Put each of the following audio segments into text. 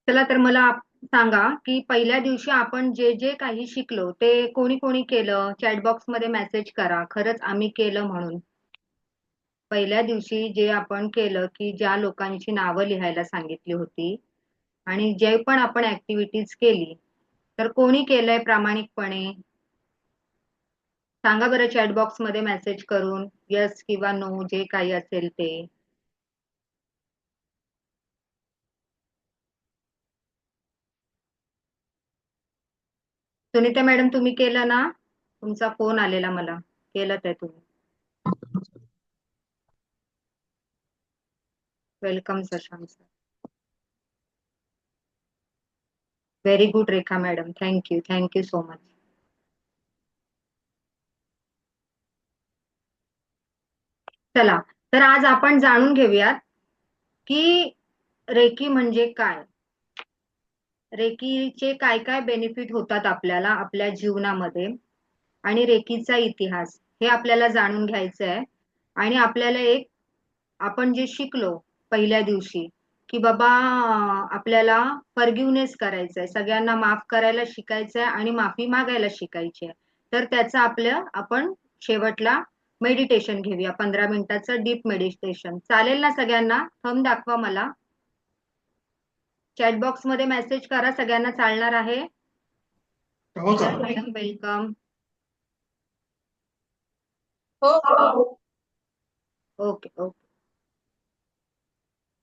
चला तर मला सांगा की पहिल्या दिवशी आपण जे जे काही शिकलो ते कोणी कोणी केलं चॅटबॉक्स मध्ये मेसेज करा खरंच आम्ही केलं म्हणून. पहिल्या दिवशी जे आपण केलं की ज्या लोकांची नावं लिहायला सांगितली होती आणि जे पण आपण ऍक्टिव्हिटीज केली तर कोणी केलंय प्रामाणिकपणे सांगा बरं चॅटबॉक्स मध्ये मेसेज करून यस किंवा नो जे काही असेल ते. सुनीता मॅडम तुम्ही केलं ना? तुमचा फोन आलेला मला. केलं ते तुम्ही. Welcome Shashank sir. Very good Rekha madam. Thank you so much. चला तर आज आपण जाणून घेऊयात की रेकी म्हणजे काय. रेकीचे काय काय बेनिफिट होतात आपल्याला आपल्या जीवनामध्ये आणि रेकीचा इतिहास हे आपल्याला जाणून घ्यायचं आहे. आणि आपल्याला एक आपण जे शिकलो पहिल्या दिवशी की बाबा आपल्याला फॉरगिव्हनेस करायचंय, सगळ्यांना माफ करायला शिकायचंय आणि माफी मागायला शिकायची आहे. तर त्याचं आपण शेवटला मेडिटेशन घेऊया, 15 मिनिटाचं डीप मेडिटेशन. चालेल ना सगळ्यांना? थंब दाखवा मला. चॅटबॉक्स मध्ये मेसेज करा, सगळ्यांना चालणार आहे? हो का? Madam welcome. हो हो. Okay okay.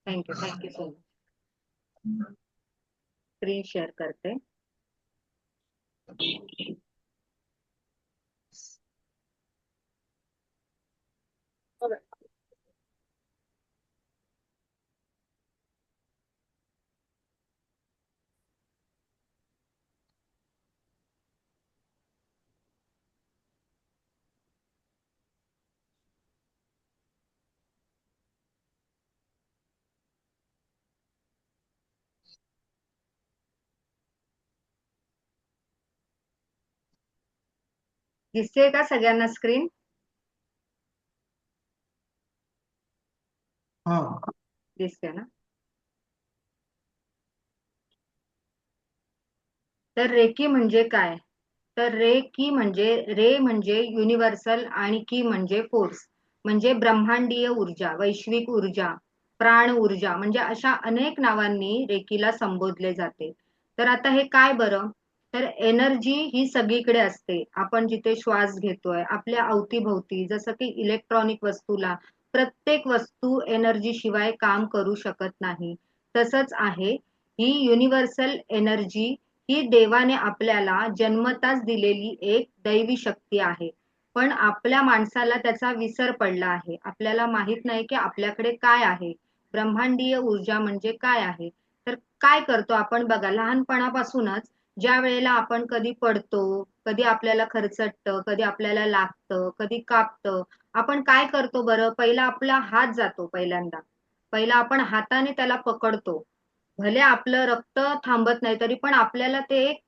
Thank you so much. Screen share करते. दिसते का सगळ्यांना स्क्रीन? हा. दिसते ना? तर रेकी म्हणजे काय? तर रे म्हणजे युनिव्हर्सल आणि की म्हणजे फोर्स, म्हणजे ब्रह्मांडीय ऊर्जा, वैश्विक ऊर्जा, प्राण ऊर्जा, म्हणजे अशा अनेक नावांनी रेकीला संबोधले जाते. तर आता हे काय बरं? तर एनर्जी ही सगळीकडे असते. आपण जिथे श्वास घेतोय आपल्या अवतीभोवती, जसं की इलेक्ट्रॉनिक वस्तूला प्रत्येक वस्तू एनर्जी शिवाय काम करू शकत नाही. तसंच आहे ही युनिव्हर्सल एनर्जी, ही देवाने आपल्याला जन्मताच दिलेली एक दैवी शक्ती आहे. पण आपल्या माणसाला त्याचा विसर पडला आहे. आपल्याला माहित नाही की आपल्याकडे काय आहे, ब्रह्मांडीय ऊर्जा म्हणजे काय आहे. तर काय करतो आपण बघा, लहानपणापासूनच ज्या वेळेला आपण कधी पडतो, कधी आपल्याला खरचटतं, कधी आपल्याला लागतं, कधी कापतं, आपण काय करतो बरं? पहिला आपला हात जातो पहिल्यांदा. पहिला आपण हाताने त्याला पकडतो. भले आपलं रक्त थांबत नाही तरी पण आपल्याला ते एक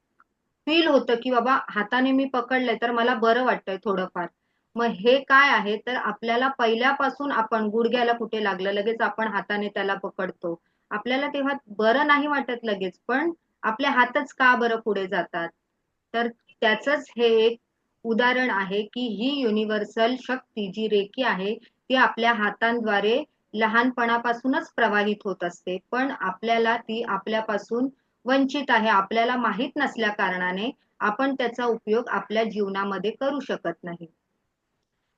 फील होतं की बाबा हाताने मी पकडलंय तर मला बरं वाटतंय थोडंफार. मग हे काय आहे, तर आपल्याला पहिल्यापासून आपण गुडघ्याला कुठे लागलं लगेच आपण हाताने त्याला पकडतो. आपल्याला तेव्हा बरं नाही वाटत लगेच, पण आपले हातच का बरं पुढे जातात? तर त्याचंच हे एक उदाहरण आहे की ही युनिव्हर्सल शक्ती जी रेकी आहे ती आपल्या हातांद्वारे लहानपणापासूनच प्रवाहित होत असते. पण आपल्याला ती आपल्यापासून वंचित आहे. आपल्याला माहित नसल्या कारणाने आपण त्याचा उपयोग आपल्या जीवनामध्ये करू शकत नाही.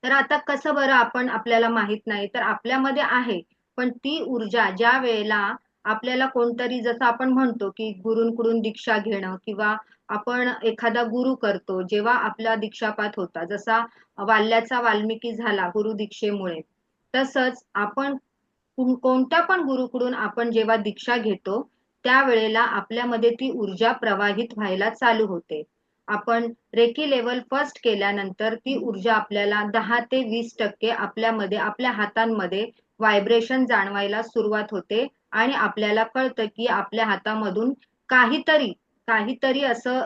तर आता कसं बरं, आपण आपल्याला माहित नाही तर आपल्यामध्ये आहे, पण ती ऊर्जा ज्या वेळेला आपल्याला कोणतरी, जसं आपण म्हणतो की गुरूंकडून दीक्षा घेणं किंवा आपण एखादा गुरु करतो, जेव्हा आपला दीक्षापात होता, जसा वाल्याचा वाल्मिकी झाला गुरु दीक्षेमुळे, तसंच आपण कोणत्या पण गुरुकडून आपण जेव्हा दीक्षा घेतो त्यावेळेला आपल्यामध्ये ती ऊर्जा प्रवाहित व्हायला चालू होते. आपण रेकी लेवल फर्स्ट केल्यानंतर ती ऊर्जा आपल्याला 10 ते 20% आपल्यामध्ये, आपल्या हातांमध्ये व्हायब्रेशन जाणवायला सुरुवात होते आणि आपल्याला कळतं की आपल्या हातामधून काहीतरी काहीतरी असं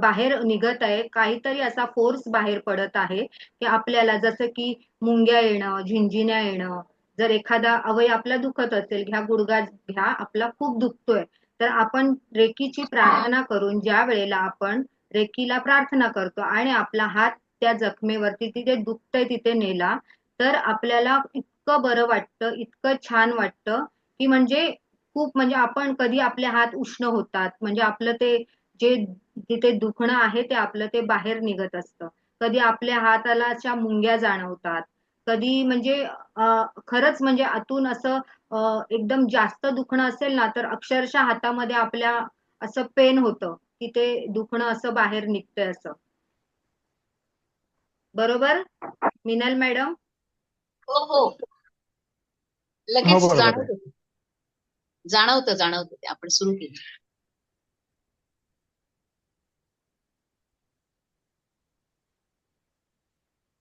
बाहेर निघत आहे, काहीतरी असा फोर्स बाहेर पडत आहे की आपल्याला, जसं की मुंग्या येणं, झिंझिण्या येणं, जर एखादा अवयव आपला दुखत असेल, घ्या गुडघा घ्या आपला खूप दुखतोय, तर आपण रेकीची प्रार्थना करून ज्या वेळेला आपण रेकीला प्रार्थना करतो आणि आपला हात त्या जखमेवरती तिथे दुखतंय तिथे नेला, तर आपल्याला इतकं बरं वाटतं, इतकं छान वाटतं, की म्हणजे खूप म्हणजे आपण कधी आपले हात उष्ण होतात, म्हणजे आपलं ते जे तिथे दुखणं आहे ते आपलं ते बाहेर निघत असतं. कधी आपल्या हाताला अशा मुंग्या जाणवतात, कधी म्हणजे खरंच म्हणजे आतून असं एकदम जास्त दुखणं असेल ना, तर अक्षरशः हातामध्ये आपल्या असं पेन होतं, की ते दुखणं असं बाहेर निघतंय असं. बरोबर? मिनल मॅडम? हो हो हो, लगेच बरोबर आहे. जाणवतं ते आपण सुरू केलं.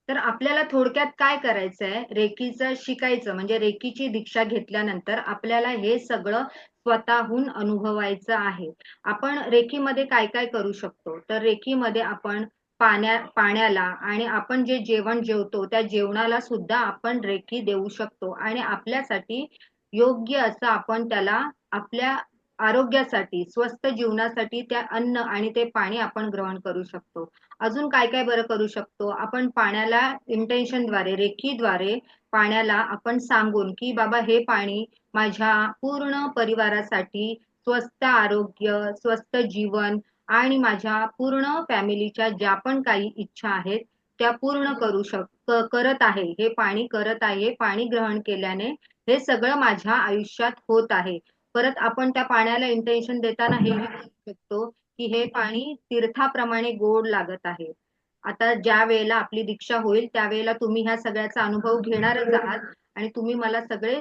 तर आपल्याला थोडक्यात काय करायचंय, रेकीचं शिकायचं म्हणजे रेकीची दीक्षा घेतल्यानंतर आपल्याला हे सगळं स्वतःहून अनुभवायचं आहे. आपण रेकीमध्ये काय काय करू शकतो, तर रेकीमध्ये आपण पाण्याला आणि आपण जे जेवण जेवतो त्या जेवणाला सुद्धा आपण रेकी देऊ शकतो आणि आपल्यासाठी योग्य असं आपण त्याला आपल्या आरोग्यासाठी स्वस्थ जीवनासाठी त्या अन्न आणि ते पाणी आपण ग्रहण करू शकतो. अजून काय काय बरं करू शकतो, आपण पाण्याला इंटेन्शनद्वारे रेखीद्वारे पाण्याला आपण सांगून की बाबा हे पाणी माझ्या पूर्ण परिवारासाठी स्वस्थ आरोग्य स्वस्थ जीवन आणि माझ्या पूर्ण फॅमिलीच्या ज्या पण काही इच्छा आहेत त्या पूर्ण करत आहे, हे पाणी करत आहे, हे पाणी ग्रहण केल्याने हे सगळं माझ्या आयुष्यात होत आहे. परत आपण त्या पाण्याला इंटेन्शन देताना हे म्हणू शकतो की हे पाणी तीर्थाप्रमाणे गोड लागत आहे. आता ज्या वेळेला आपली दीक्षा होईल त्यावेळेला तुम्ही ह्या सगळ्याचा अनुभव घेणारच आहात आणि तुम्ही मला सगळे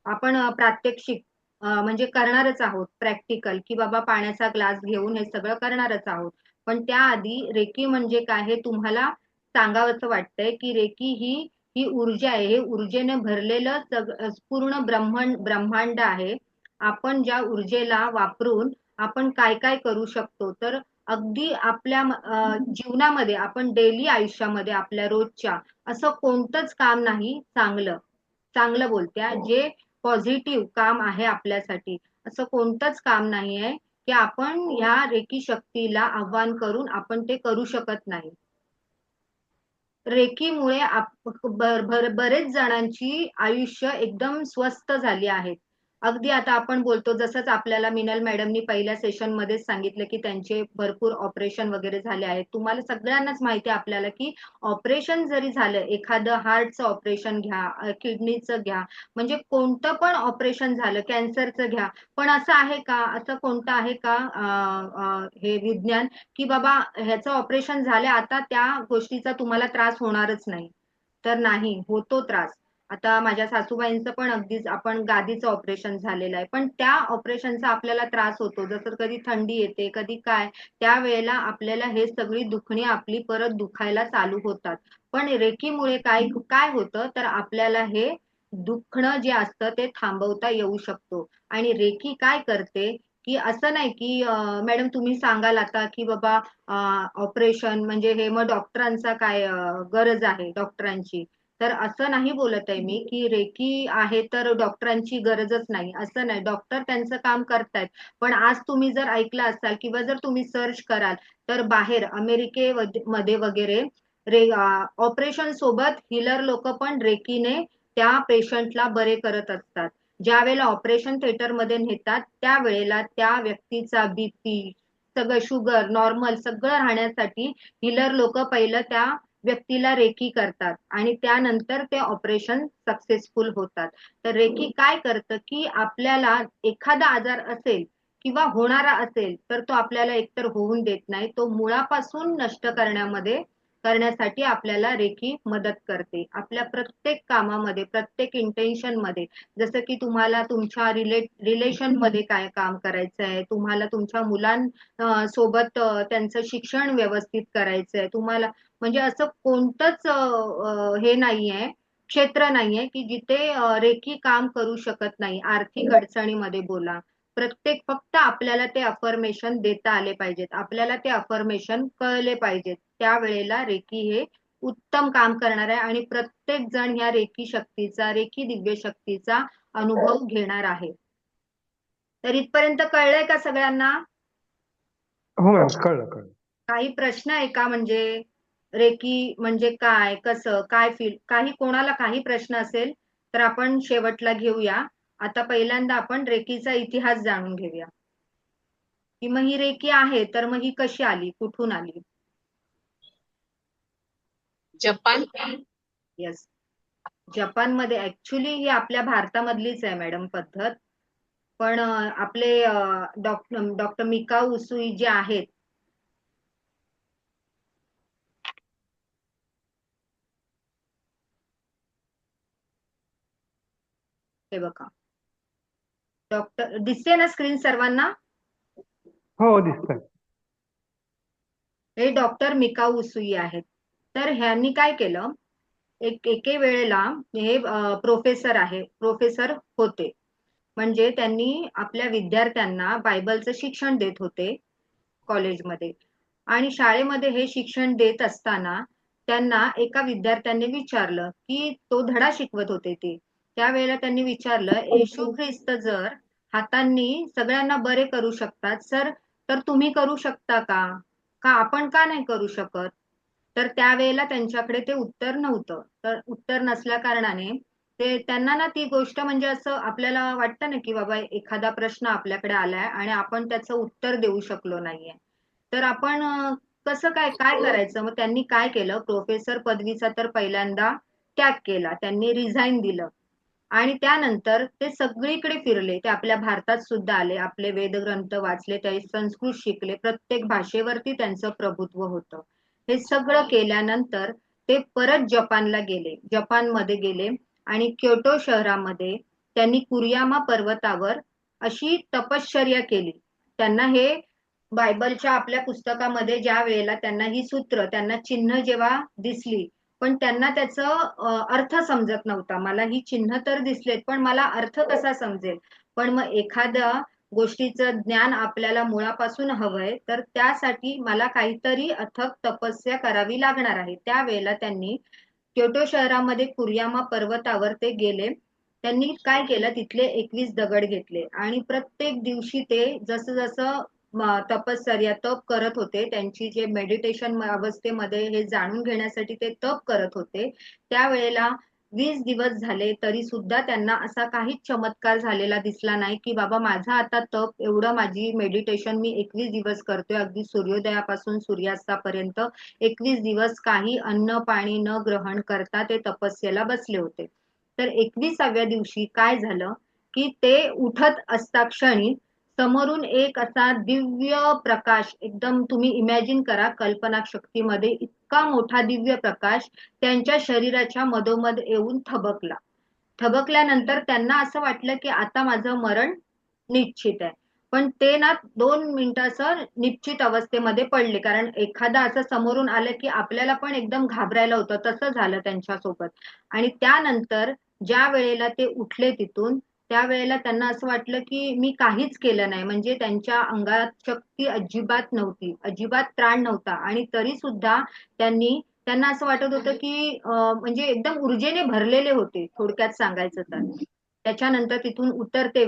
आपण प्रात्यक्षिक म्हणजे करणारच आहोत प्रॅक्टिकल की बाबा पाण्याचा ग्लास घेऊन हे सगळं करणारच आहोत. पण त्याआधी रेकी म्हणजे काय हे तुम्हाला सांगावंसं वाटतंय की रेकी ही ऊर्जा आहे. हे ऊर्जेने भरलेलं पूर्ण ब्रह्मांड आहे. आपण ज्या ऊर्जेला वापरून आपण काय काय करू शकतो, तर अगदी आपल्या जीवनामध्ये आपण डेली आयुष्यामध्ये आपल्या रोजच्या असं कोणतंच काम नाही चांगलं चांगलं बोलत्या जे पॉझिटिव्ह काम आहे आपल्यासाठी असं कोणतंच काम नाही आहे की आपण ह्या रेकी शक्तीला आव्हान करून आपण ते करू शकत नाही. रेकीमुळे बरेच जणांची आयुष्य एकदम स्वस्थ झाली आहेत. अगदी आता आपण बोलतो जसंच आपल्याला मिनल मॅडमनी पहिल्या सेशन मध्येच सांगितलं की त्यांचे भरपूर ऑपरेशन वगैरे झाले आहेत. तुम्हाला सगळ्यांनाच माहिती आहे आपल्याला की ऑपरेशन जरी झालं एखादं हार्टचं ऑपरेशन घ्या, किडनीचं घ्या, म्हणजे कोणतं पण ऑपरेशन झालं, कॅन्सरचं घ्या, पण असं आहे का, असं कोणतं आहे का हे विज्ञान की बाबा ह्याचं ऑपरेशन झालं आता त्या गोष्टीचा तुम्हाला त्रास होणारच नाही. तर नाही, होतो त्रास. आता माझ्या सासूबाईंचं पण अगदीच आपण गादीचं ऑपरेशन झालेलं आहे. पण त्या ऑपरेशनचा आपल्याला त्रास होतो. जसं कधी थंडी येते, कधी काय, त्यावेळेला आपल्याला हे सगळी दुखणी आपली परत दुखायला चालू होतात. पण रेकीमुळे काय काय होतं, तर आपल्याला हे दुखणं जे असतं ते थांबवता येऊ शकतो. आणि रेकी काय करते, की असं नाही की मॅडम तुम्ही सांगाल आता की बाबा ऑपरेशन म्हणजे हे मग डॉक्टरांचा काय गरज आहे डॉक्टरांची. तर असं नाही बोलत आहे मी की रेकी आहे तर डॉक्टरांची गरजच नाही असं नाही. डॉक्टर त्यांचं काम करतायत. पण आज तुम्ही जर ऐकलं असाल किंवा जर तुम्ही सर्च कराल तर बाहेर अमेरिकेमध्ये वगैरे ऑपरेशन सोबत हिलर लोक पण रेकीने त्या पेशंटला बरे करत असतात. ज्या वेळेला ऑपरेशन थिएटर मध्ये नेतात त्यावेळेला त्या व्यक्तीचा बीपी सगळं शुगर नॉर्मल सगळं राहण्यासाठी हिलर लोक पहिलं त्या व्यक्तीला रेकी करतात आणि त्यानंतर ते ऑपरेशन सक्सेसफुल होतात. तर रेकी काय करतं की आपल्याला एखादा आजार असेल किंवा होणारा असेल तर तो आपल्याला एकतर होऊन देत नाही, तो मुळापासून नष्ट करण्यासाठी आपल्याला रेकी मदत करते. आपल्या प्रत्येक कामामध्ये प्रत्येक इंटेन्शन मध्ये जसं की तुम्हाला तुमच्या रिलेशन मध्ये काय काम करायचं आहे, तुम्हाला तुमच्या सोबत त्यांचं शिक्षण व्यवस्थित करायचंय तुम्हाला, म्हणजे असं कोणतंच हे नाहीये क्षेत्र नाहीये की जिथे रेकी काम करू शकत नाही. आर्थिक अडचणीमध्ये बोला, प्रत्येक फक्त आपल्याला ते अफर्मेशन देता आले पाहिजेत, आपल्याला ते अफर्मेशन कळले पाहिजेत, त्यावेळेला रेकी हे उत्तम काम करणार आहे आणि प्रत्येक जण ह्या रेकी शक्तीचा रेकी दिव्य शक्तीचा अनुभव घेणार आहे. तर इथपर्यंत कळलंय का सगळ्यांना? हो मॅम, कळलं कळलं. काही प्रश्न आहे का? म्हणजे रेकी म्हणजे काय, कसं काय फील, काही कोणाला काही प्रश्न असेल तर आपण शेवटला घेऊया. आता पहिल्यांदा आपण रेकीचा इतिहास जाणून घेऊया, की मग ही रेकी आहे तर मग ही कशी आली, कुठून आली. जपान. येस, जपानमध्ये. ऍक्च्युली ही आपल्या भारतामधलीच आहे मॅडम पद्धत. पण आपले डॉक्टर मिकाऊ उसुई जे आहेत, हे बघा, डॉक्टर दिसते ना स्क्रीन सर्वांना? हो, दिसतंय. हे डॉक्टर मिकाऊ उसुई आहेत. तर ह्यांनी काय केलं, एके वेळेला हे प्रोफेसर प्रोफेसर होते. म्हणजे त्यांनी आपल्या विद्यार्थ्यांना बायबलचं शिक्षण देत होते कॉलेजमध्ये. आणि शाळेमध्ये हे शिक्षण देत असताना त्यांना एका विद्यार्थ्याने विचारलं, की तो धडा शिकवत होते ते. त्यावेळेला त्यांनी विचारलं, येशू ख्रिस्त जर हातांनी सगळ्यांना बरे करू शकतात सर, तर तुम्ही करू शकता का? का आपण का नाही करू शकत? तर त्यावेळेला त्यांच्याकडे ते उत्तर नव्हतं. तर उत्तर नसल्या कारणाने ते त्यांना ना ती गोष्ट, म्हणजे असं आपल्याला वाटतं ना, की बाबा एखादा प्रश्न आपल्याकडे आलाय आणि आपण त्याचं उत्तर देऊ शकलो नाहीये. तर आपण कसं काय काय करायचं? मग त्यांनी काय केलं, प्रोफेसर पदवीचा तर पहिल्यांदा त्याग केला. त्यांनी रिझाईन दिलं. आणि त्यानंतर ते सगळीकडे फिरले. ते आपल्या भारतात सुद्धा आले. आपले वेदग्रंथ वाचले, ते संस्कृत शिकले. प्रत्येक भाषेवरती त्यांचं प्रभुत्व होतं. हे सगळं केल्यानंतर ते परत जपानला गेले. जपानमध्ये गेले आणि क्योटो शहरामध्ये त्यांनी कुरियामा पर्वतावर अशी तपश्चर्या केली. त्यांना हे बायबलच्या आपल्या पुस्तकामध्ये ज्या वेळेला त्यांना ही सूत्र, त्यांना चिन्ह जेव्हा दिसली, पण त्यांना त्याचं अर्थ समजत नव्हता. मला ही चिन्ह तर दिसलेत, पण मला अर्थ कसा समजेल? पण मग एखाद्या गोष्टीचं ज्ञान आपल्याला मुळापासून हवंय, तर त्यासाठी मला काहीतरी अथक तपस्या करावी लागणार आहे. त्यावेळेला त्यांनी क्योटो शहरामध्ये कुरियामा पर्वतावर ते गेले. त्यांनी काय केलं, तिथले 21 दगड घेतले आणि प्रत्येक दिवशी ते जसं जसं तपश्चर्या तप करत होते, त्यांची जे मेडिटेशन अवस्थेमध्ये हे जाणून घेण्यासाठी ते तप करत होते, त्यावेळेला 20 दिवस झाले तरी सुद्धा त्यांना असा काहीच चमत्कार झालेला दिसला नाही, की बाबा माझा आता तप एवढं, माझी मेडिटेशन मी 21 दिवस करतोय, अगदी सूर्योदयापासून सूर्यास्तापर्यंत 21 दिवस काही अन्न पाणी न ग्रहण करता ते तपस्येला बसले होते. तर 21व्या दिवशी काय झालं, की ते उठत असता क्षणी समोरून एक असा दिव्य प्रकाश, एकदम तुम्ही इमॅजिन करा, कल्पना शक्तीमध्ये इतका मोठा दिव्य प्रकाश त्यांच्या शरीराच्या मधोमध येऊन थबकला. थबकल्यानंतर त्यांना असं वाटलं, की आता माझं मरण निश्चित आहे. पण ते ना 2 मिनिटं असं निश्चित अवस्थेमध्ये पडले, कारण एखादा असं समोरून आलं की आपल्याला पण एकदम घाबरायला होतं, तसं झालं त्यांच्यासोबत. आणि त्यानंतर ज्या वेळेला ते उठले तिथून, त्यावेळेला त्यांना असं वाटलं की मी काहीच केलं नाही. म्हणजे त्यांच्या अंगात शक्ती अजिबात नव्हती, अजिबात त्राण नव्हता. आणि तरी सुद्धा त्यांना असं वाटत होतं की म्हणजे एकदम ऊर्जेने भरलेले होते, थोडक्यात सांगायचं तर. त्याच्यानंतर तिथून उतरते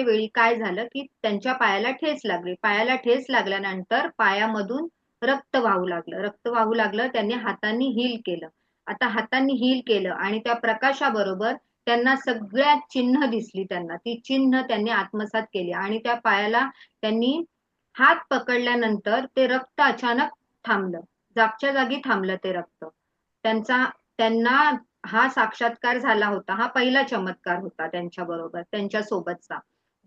वेळी काय झालं, की त्यांच्या पायाला ठेच लागली. पायाला ठेच लागल्यानंतर पायामधून रक्त वाहू लागलं. त्यांनी हातांनी हील केलं. आता हातांनी हील केलं आणि त्या प्रकाशाबरोबर त्यांना सगळ्यात चिन्ह दिसली. त्यांना ती चिन्ह त्यांनी आत्मसात केली आणि त्या पायाला त्यांनी हात पकडल्यानंतर ते रक्त अचानक थांबलं. जागच्या जागी थांबलं ते रक्त. त्यांचा त्यांना हा साक्षात्कार झाला होता. हा पहिला चमत्कार होता त्यांच्या बरोबर, त्यांच्या सोबतचा.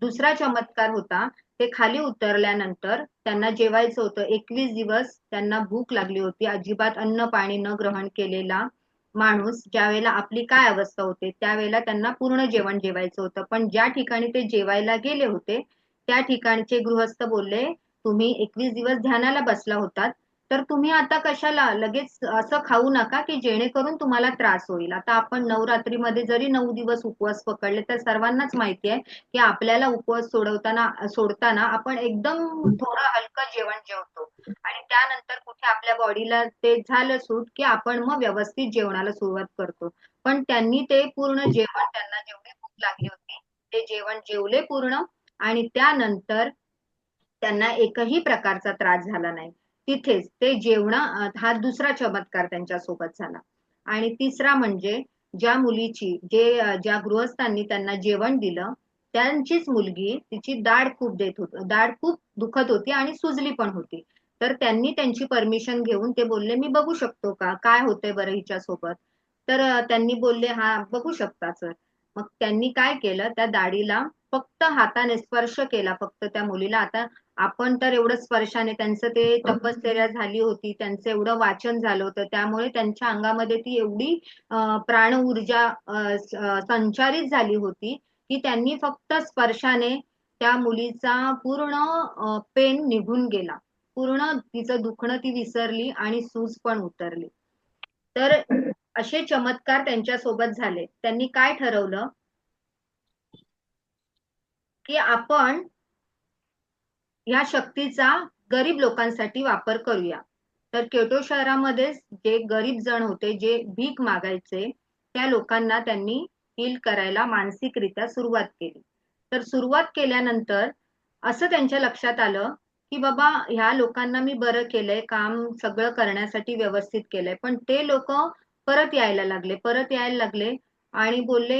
दुसरा चमत्कार होता, ते खाली उतरल्यानंतर त्यांना जेवायचं होतं. 21 दिवस त्यांना भूक लागली होती. अजिबात अन्न पाणी न ग्रहण केलेला माणूस ज्यावेळेला आपली काय अवस्था होते, त्यावेळेला त्यांना पूर्ण जेवण जेवायचं होतं. पण ज्या ठिकाणी ते जेवायला गेले होते, त्या ठिकाणचे गृहस्थ बोलले, तुम्ही 21 दिवस ध्यानाला बसला होतात, तर तुम्ही आता कशाला लगेच असं खाऊ नका, की जेणेकरून तुम्हाला त्रास होईल. आता आपण नवरात्रीमध्ये जरी 9 दिवस उपवास पकडले, तर सर्वांनाच माहिती आहे, की आपल्याला उपवास सोडताना आपण एकदम थोडं हलकं जेवण जेवतो आणि त्यानंतर कुठे आपल्या बॉडीला ते झालं सूट, की आपण मग व्यवस्थित जेवणाला सुरुवात करतो. पण त्यांनी ते पूर्ण जेवण, त्यांना जेवढी भूक लागली होती, ते जेवण जेवले पूर्ण आणि त्यानंतर त्यांना एकही प्रकारचा त्रास झाला नाही. तिथेच ते हा दुसरा चमत्कार त्यांच्या सोबत झाला. आणि तिसरा म्हणजे ज्या मुलीची ज्या गृहस्थांनी त्यांना जेवण दिलं त्यांचीच मुलगी तिची दाढ खूप दुखत होती आणि सुजली पण होती. तर त्यांनी त्यांची परमिशन घेऊन ते बोलले मी बघू शकतो का काय होतंय बरं हिच्या सोबत. तर त्यांनी बोलले हा बघू शकता सर. मग त्यांनी काय केलं त्या दाढीला फक्त हाताने स्पर्श केला फक्त त्या मुलीला. आता आपण तर एवढं स्पर्शाने त्यांचं ते तपश्चर्या झाली होती त्यांचं एवढं वाचन झालं होतं त्यामुळे त्यांच्या अंगामध्ये ती एवढी प्राण ऊर्जा संचारित झाली होती की त्यांनी फक्त स्पर्शाने त्या मुलीचा पूर्ण पेन निघून गेला. पूर्ण तिचं दुखणं ती विसरली आणि सूज पण उतरली. तर असे चमत्कार त्यांच्या सोबत झाले. त्यांनी काय ठरवलं की आपण या शक्तीचा गरीब लोकांसाठी वापर करूया. तर केटो शहरामध्ये जे गरीब जण होते जे भीक मागायचे त्या लोकांना त्यांनी हील करायला मानसिकरित्या सुरुवात केली. तर सुरुवात केल्यानंतर असं त्यांच्या लक्षात आलं की बाबा ह्या लोकांना मी बरं केलंय काम सगळं करण्यासाठी व्यवस्थित केलंय पण ते लोक परत यायला लागले आणि बोलले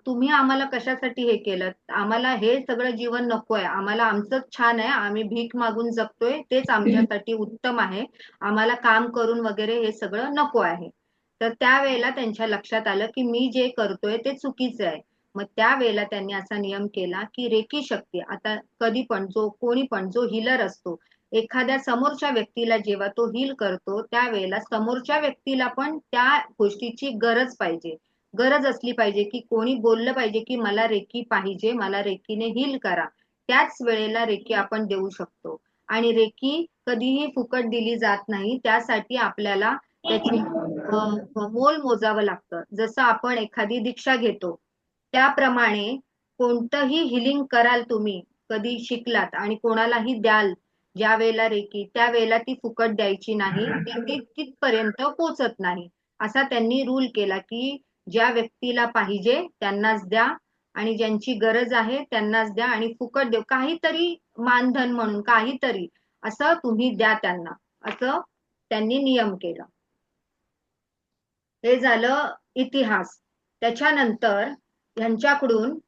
तुम्ही आम्हाला कशासाठी हे केलं आम्हाला हे सगळं जीवन नकोय आम्हाला आमचंच छान आहे आम्ही भीक मागून जगतोय तेच आमच्यासाठी उत्तम आहे आम्हाला काम करून वगैरे हे सगळं नको आहे. तर त्यावेळेला त्यांच्या लक्षात आलं की मी जे करतोय ते चुकीचं आहे. मग त्यावेळेला त्यांनी असा नियम केला की रेकी शक्ती आता कधी पण कोणी पण जो हिलर असतो एखाद्या समोरच्या व्यक्तीला जेव्हा तो हील करतो त्यावेळेला समोरच्या व्यक्तीला पण त्या गोष्टीची गरज असली पाहिजे की कोणी बोललं पाहिजे की मला रेकी पाहिजे मला रेकीने हील करा. त्याच वेळेला रेकी आपण देऊ शकतो आणि रेकी कधीही फुकट दिली जात नाही त्यासाठी आपल्याला त्याची मोल मोजावं लागतं. जसं आपण एखादी दीक्षा घेतो त्याप्रमाणे कोणतंही हिलिंग कराल तुम्ही कधी शिकलात आणि कोणालाही द्याल ज्या वेळेला रेकी त्यावेळेला ती फुकट द्यायची नाही ती तिथपर्यंत पोचत नाही. असा त्यांनी रूल केला की ज्या व्यक्तीला पाहिजे त्यांनाच द्या आणि ज्यांची गरज आहे त्यांनाच द्या आणि फुकट देऊ काहीतरी मानधन म्हणून काहीतरी असं तुम्ही द्या त्यांना असं त्यांनी नियम केला. हे झालं इतिहास. त्याच्यानंतर यांच्याकडून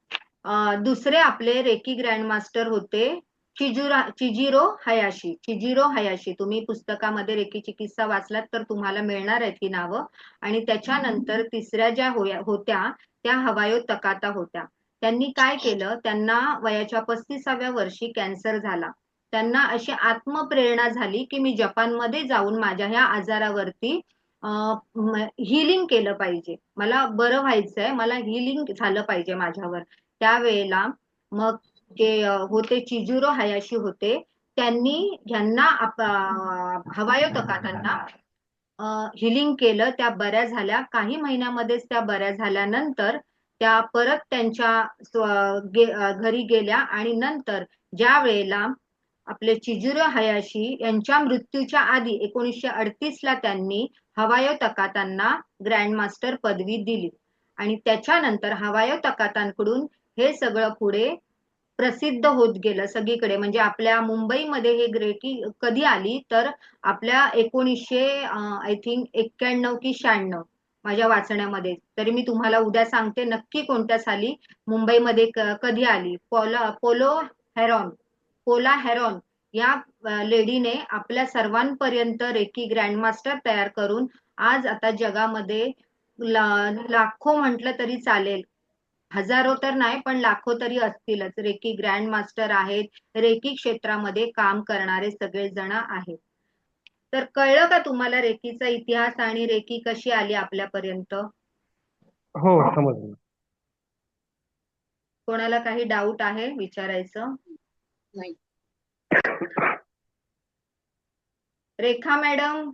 दुसरे आपले रेकी ग्रँड मास्टर होते चिजिरो हयाशी तुम्ही पुस्तकामध्ये रेकीची किस्सा वाचलात तर तुम्हाला मिळणार आहेत ही नावं. आणि त्याच्यानंतर तिसऱ्या ज्या होत्या त्या हवायो तकाता होत्या. त्यांनी काय केलं त्यांना वयाच्या 35व्या वर्षी कॅन्सर झाला. त्यांना अशी आत्मप्रेरणा झाली की मी जपानमध्ये जाऊन माझ्या ह्या आजारावरती हिलिंग केलं पाहिजे मला बरं व्हायचंय मला हिलिंग झालं पाहिजे माझ्यावर. त्यावेळेला मग जे होते चिजुरो हयाशी होते त्यांनी ह्यांना हवायो तकातांना हिलिंग केलं त्या बऱ्या झाल्या काही महिन्यामध्येच त्या बऱ्या झाल्यानंतर त्या परत त्यांच्या घरी गेल्या आणि नंतर ज्या वेळेला आपले चिजुरो हयाशी यांच्या मृत्यूच्या आधी 1938 ला त्यांनी हवायो तकातांना ग्रँड मास्टर पदवी दिली आणि त्याच्यानंतर हवायो तकातांकडून हे सगळं पुढे प्रसिद्ध होत गेलं सगळीकडे. म्हणजे आपल्या मुंबईमध्ये हे रेकी कधी आली तर आपल्या 1900 आय थिंक 91 की 96 माझ्या वाचण्यामध्ये. तरी मी तुम्हाला उद्या सांगते नक्की कोणत्या साली मुंबईमध्ये कधी आली. पोला हेरॉन या लेडीने आपल्या सर्वांपर्यंत रेकी ग्रँडमास्टर तयार करून आज आता जगामध्ये लाखो म्हटलं तरी चालेल हजारो तर नाही पण लाखो तरी असतीलच रेकी ग्रँड मास्टर आहेत रेकी क्षेत्रामध्ये काम करणारे सगळे जण आहेत. तर कळलं का तुम्हाला रेकीचा इतिहास आणि रेकी कशी आली आपल्यापर्यंत. हो समजलं. कोणाला काही डाऊट आहे विचारायचं. नाही. रेखा मॅडम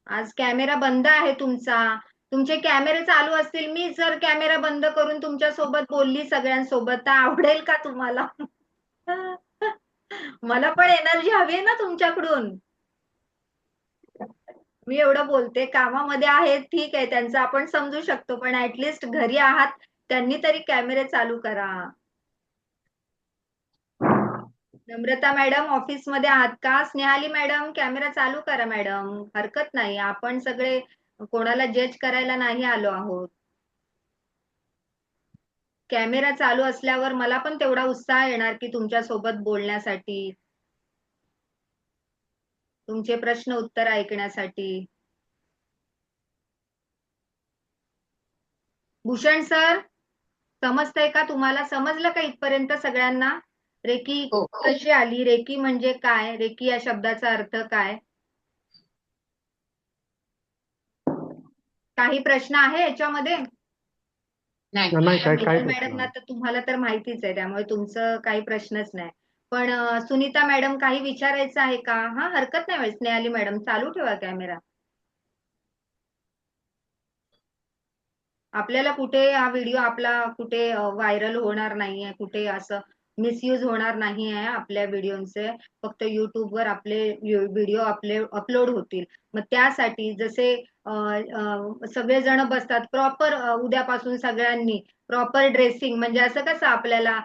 आज कॅमेरा बंद आहे तुमचा. तुमचे कॅमेरे चालू असतील मी जर कॅमेरा बंद करून तुमच्या सोबत बोलली सगळ्यांसोबत तर आवडेल का तुम्हाला. मला पण एनर्जी हवी आहे ना तुमच्याकडून. मी एवढं बोलते कामामध्ये आहे ठीक आहे त्यांचं आपण समजू शकतो पण ऍटलिस्ट घरी आहात त्यांनी तरी कॅमेरे चालू करा. नम्रता मॅडम ऑफिस मध्ये आहात का? स्नेहाली मॅडम कॅमेरा चालू करा मॅडम, हरकत नाही, आपण सगळे कोणाला जज करायला नाही आलो आहोत. कॅमेरा चालू असल्यावर मला पण तेवढा उत्साह येणार की तुमच्या सोबत बोलण्यासाठी, तुमचे प्रश्न उत्तर ऐकण्यासाठी. भूषण सर, समजतंय का तुम्हाला? समजलं का इथपर्यंत सगळ्यांना? रेकी हो कशी आली? रेकी म्हणजे काय? रेकी या शब्दाचा अर्थ काय? काही प्रश्न आहे याच्यामध्ये? नाही नाही, काय काय मीनल प्रश्न मॅडमना नाही. तर तुम्हाला तर माहितीच आहे, त्यामुळे तुमचं काही प्रश्नच नाही. पण सुनीता मॅडम काही विचारायचं आहे का? हा, हरकत नाही. स्नेहाली मॅडम चालू ठेवा कॅमेरा. आपल्याला कुठे हा व्हिडिओ आपला कुठे व्हायरल होणार नाहीये, कुठे असं मिसयूज होणार नाही आहे आपल्या व्हिडिओचे. फक्त युट्यूबवर आपले व्हिडिओ आपले अपलोड होतील. मग त्यासाठी जसे सगळेजण बसतात प्रॉपर, उद्यापासून सगळ्यांनी प्रॉपर ड्रेसिंग, म्हणजे असं कसं आपल्याला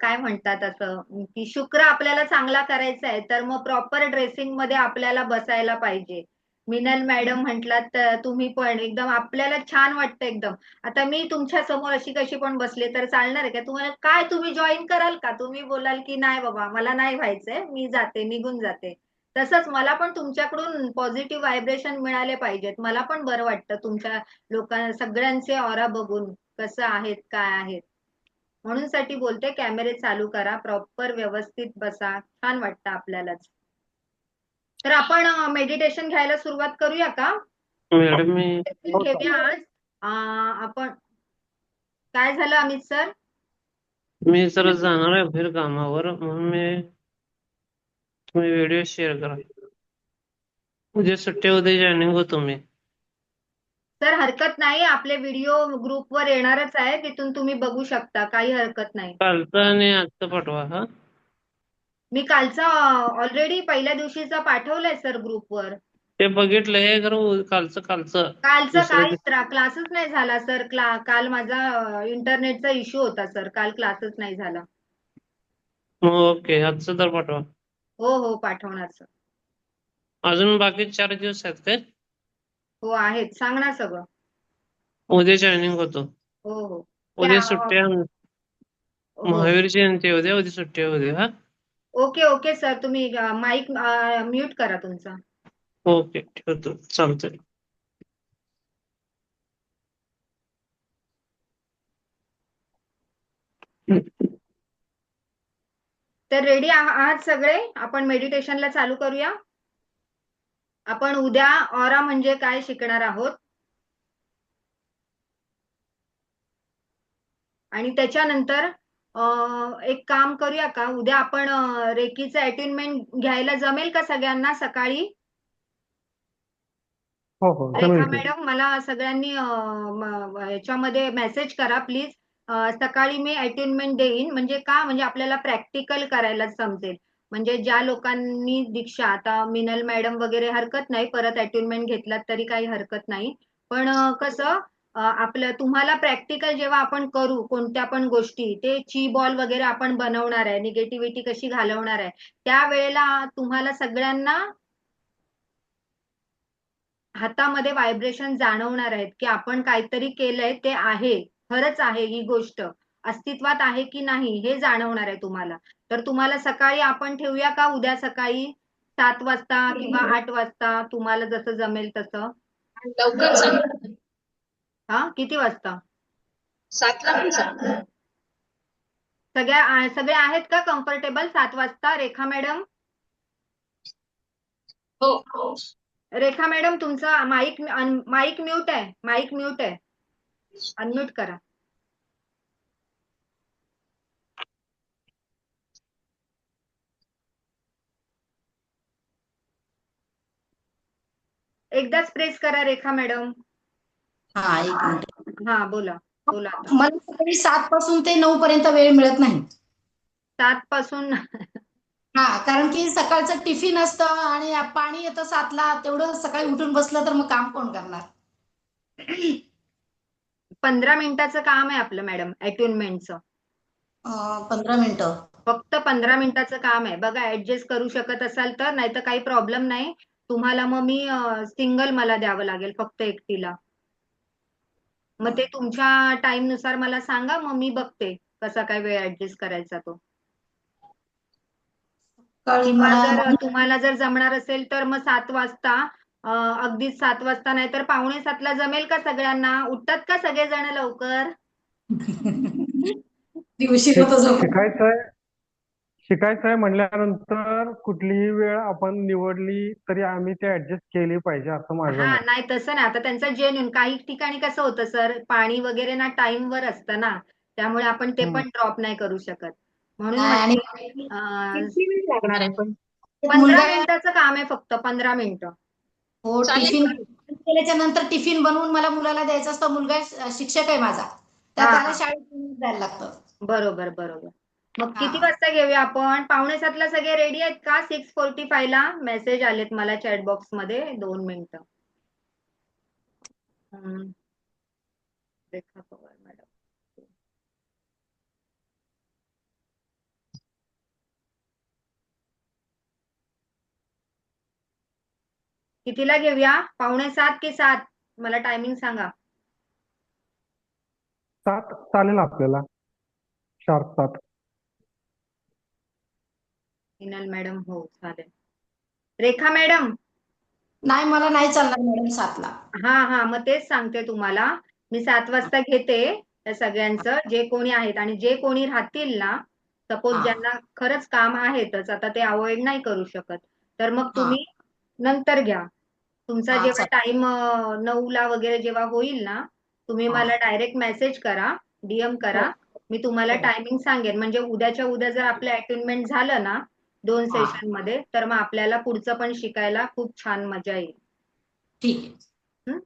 काय म्हणतात, असं की शुक्र आपल्याला चांगला करायचा आहे, तर मग प्रॉपर ड्रेसिंग मध्ये आपल्याला बसायला पाहिजे. मिनल मॅडम म्हटलात तर तुम्ही पण एकदम आपल्याला छान वाटतं एकदम. आता मी तुमच्या समोर अशी कशी पण बसले तर चालणार आहे का? तुम्हाला काय, तुम्ही जॉईन कराल का? तुम्ही बोलाल की नाही बाबा मला नाही व्हायचंय, मी जाते, निघून जाते. तसंच मला पण तुमच्याकडून पॉझिटिव्ह व्हायब्रेशन मिळाले पाहिजेत. मला पण बरं वाटतं तुमच्या लोकांना सगळ्यांचे ऑरा बघून कसं आहेत, काय आहेत. म्हणून साठी बोलते, कॅमेरे चालू करा, प्रॉपर व्यवस्थित बसा, छान वाटतं आपल्यालाच. तर आपण मेडिटेशन घ्यायला सुरुवात करूया का? मॅडम हो ठेवूया आज. आपण काय झालं अमित सर? मी जरा जाणार आहे बाहेर कामावर, म्हणून तुम्ही व्हिडिओ शेअर करा. उद्या सुट्टी, उद्या जॉईनिंग होतो मी. सर हरकत नाही, आपले व्हिडिओ ग्रुपवर येणारच आहे, तिथून तुम्ही बघू शकता, काही हरकत नाही. कालचा आणि आजचा पाठवा. हा, मी कालचा ऑलरेडी पहिल्या दिवशीचा पाठवलाय सर ग्रुपवर. ते बघितलं हे खरं, कालचं कालचं दुसऱ्या काहीच क्लासच नाही झाला सर. काल माझा इंटरनेटचा इश्यू होता सर, काल क्लासच नाही झाला. ओके, आजचं तर पाठवा. हो हो, पाठवणार सर. अजून बाकी 4 दिवस आहेत काय? हो आहेत, सांग ना सगळं. उद्या जॉईनिंग होतो. हो हो. उद्या सुट्टी आहे. हो. महावीर जयंती आहे उद्या सुट्टी आहे उद्या. हा, ओके ओके सर, तुम्ही माईक म्यूट करा तुमचा. ओके, ठेवतो, चालतंय. तर रेडी आहात सगळे? आपण मेडिटेशनला चालू करूया. आपण उद्या ऑरा म्हणजे काय शिकणार आहोत, आणि त्याच्यानंतर एक काम करूया का, उद्या आपण रेकीचं अटेनमेंट घ्यायला जमेल का सगळ्यांना सकाळी? हो हो, जमेल रेखा की. मॅडम, मला सगळ्यांनी याच्यामध्ये मेसेज करा प्लीज. सकाळी मी अटेनमेंट देईन, म्हणजे का, म्हणजे आपल्याला प्रॅक्टिकल करायला समजेल. म्हणजे ज्या लोकांनी दीक्षा, आता मिनल मॅडम वगैरे हरकत नाही, परत अटेनमेंट घेतलात तरी काही हरकत नाही. पण कसं आपलं तुम्हाला प्रॅक्टिकल जेव्हा आपण करू कोणत्या पण गोष्टी, ते ची बॉल वगैरे आपण बनवणार आहे, निगेटिव्हिटी कशी घालवणार आहे, त्यावेळेला तुम्हाला सगळ्यांना हातामध्ये व्हायब्रेशन जाणवणार आहेत की आपण काहीतरी केलंय, ते आहे, खरंच आहे, ही गोष्ट अस्तित्वात आहे की नाही हे जाणवणार आहे तुम्हाला. तर तुम्हाला सकाळी आपण ठेवूया का? उद्या सकाळी 7 वाजता किंवा 8 वाजता, तुम्हाला जसं जमेल तसं. लवकर सांग. हा, किती वाजता? 7 ला पण सांग. सगळे आहेत का कम्फर्टेबल 7 वाजता? रेखा मॅडम, हो. रेखा मॅडम तुमचा माईक म्यूट आहे, माईक म्यूट आहे, अनम्यूट करा. एकदाच प्रेस करा रेखा मॅडम. हा, एक मिनिट. हा, बोला बोला आता. मला सकाळी 7 पासून ते 9 पर्यंत वेळ मिळत नाही. 7 पासून हा, कारण की सकाळचं टिफिन असतं आणि पाणी येतं 7 ला, तेवढं सकाळी उठून बसलं तर मग काम कोण करणार? 15 मिनिटाचं काम आहे आपलं मॅडम अटेनमेंटचं. 15 मिनिटं. फक्त 15 मिनिटाचं काम आहे बघा. ऍडजस्ट करू शकत असाल तर, नाही तर काही प्रॉब्लेम नाही. तुम्हाला मग मी सिंगल मला द्यावं लागेल फक्त एकटीला. मग ते तुमच्या टाइम नुसार मला सांगा, मग मी बघते कसा काय वेळ ऍडजस्ट करायचा तो. सकाळी किंवा मला जर तुम्हाला जर जमणार असेल तर मग 7 वाजता, अगदीच 7 वाजता नाही तर 6:45ला जमेल का सगळ्यांना? उठतात का सगळेजण लवकर? उशीर होतो शिकायचंय शिकायचंय म्हणल्यानंतर कुठलीही वेळ आपण निवडली तरी आम्ही ते ऍडजस्ट केली पाहिजे असं माझं हा, मत. नाही तसं नाही. आता त्यांचं जेन्युन काही ठिकाणी कसं होतं सर, पाणी वगैरे ना टाइम वर असतं ना, त्यामुळे आपण ते हम्म. पण ड्रॉप नाही करू शकत. म्हणून आणि म्हटलं किती वेळ लागणार आहे पण? 15 मुलगा मिनिटाचं काम आहे, फक्त 15 मिनिटं. हो चालेल टिफिन का? केल्याच्या नंतर टिफिन बनवून मला मुलाला द्यायचा असतो. मुलगा शिक्षक आहे माझा, तर हा त्याला हा, शाळेत घेऊन जायला लागतं. बरोबर बरोबर. मग हा किती वाजता घेऊया आपण? 6:45ला सगळे रेडी आहेत का? 6:45ला मेसेज आलेत मला चॅट बॉक्स मध्ये. 2 मिनिटं. रेखा पवार मॅडम. कितीला घेऊया? 6:45 की 7? मला टायमिंग सांगा. 7 चालेल आपल्याला, शार्प 7. हिनल मॅडम, हो चालेल. रेखा मॅडम, नाही मला नाही चालणार मॅडम 7ला. हा हा, मग तेच सांगते तुम्हाला. मी 7 वाजता घेते त्या सगळ्यांचं, जे कोणी आहेत. आणि जे कोणी राहतील ना, सपोज हा ज्यांना खरंच काम आहेतच, आता ते अवॉइड नाही करू शकत, तर मग हा तुम्ही नंतर घ्या. तुमचा हा जेव्हा टाइम 9ला वगैरे जेव्हा होईल ना, तुम्ही हा मला डायरेक्ट मेसेज करा, डीएम हो करा. मी तुम्हाला हो टायमिंग सांगेन. म्हणजे उद्याच्या उद्या जर आपलं अटेंडमेंट झालं ना 2 हा सेशन मध्ये, तर मग आपल्याला पुढचं पण शिकायला खूप छान मजा येईल. ठीक आहे. हं?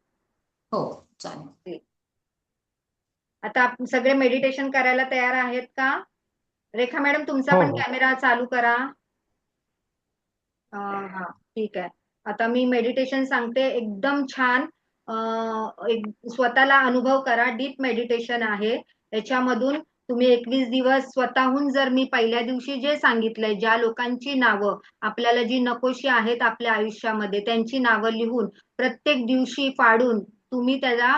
हो चालेल. ठीक. आता सगळे मेडिटेशन करायला तयार आहेत का? रेखा मॅडम, तुमचा हो पण हो. कॅमेरा चालू करा. हा, ठीक आहे. आता मी मेडिटेशन सांगते, एकदम छान. एक स्वतःला अनुभव करा. डीप मेडिटेशन आहे. याच्यामधून तुम्ही 21 दिवस स्वतःहून, जर मी पहिल्या दिवशी जे सांगितलंय, ज्या लोकांची नावं आपल्याला जी नकोशी आहेत आपल्या आयुष्यामध्ये, त्यांची नावं लिहून प्रत्येक दिवशी फाडून तुम्ही त्याला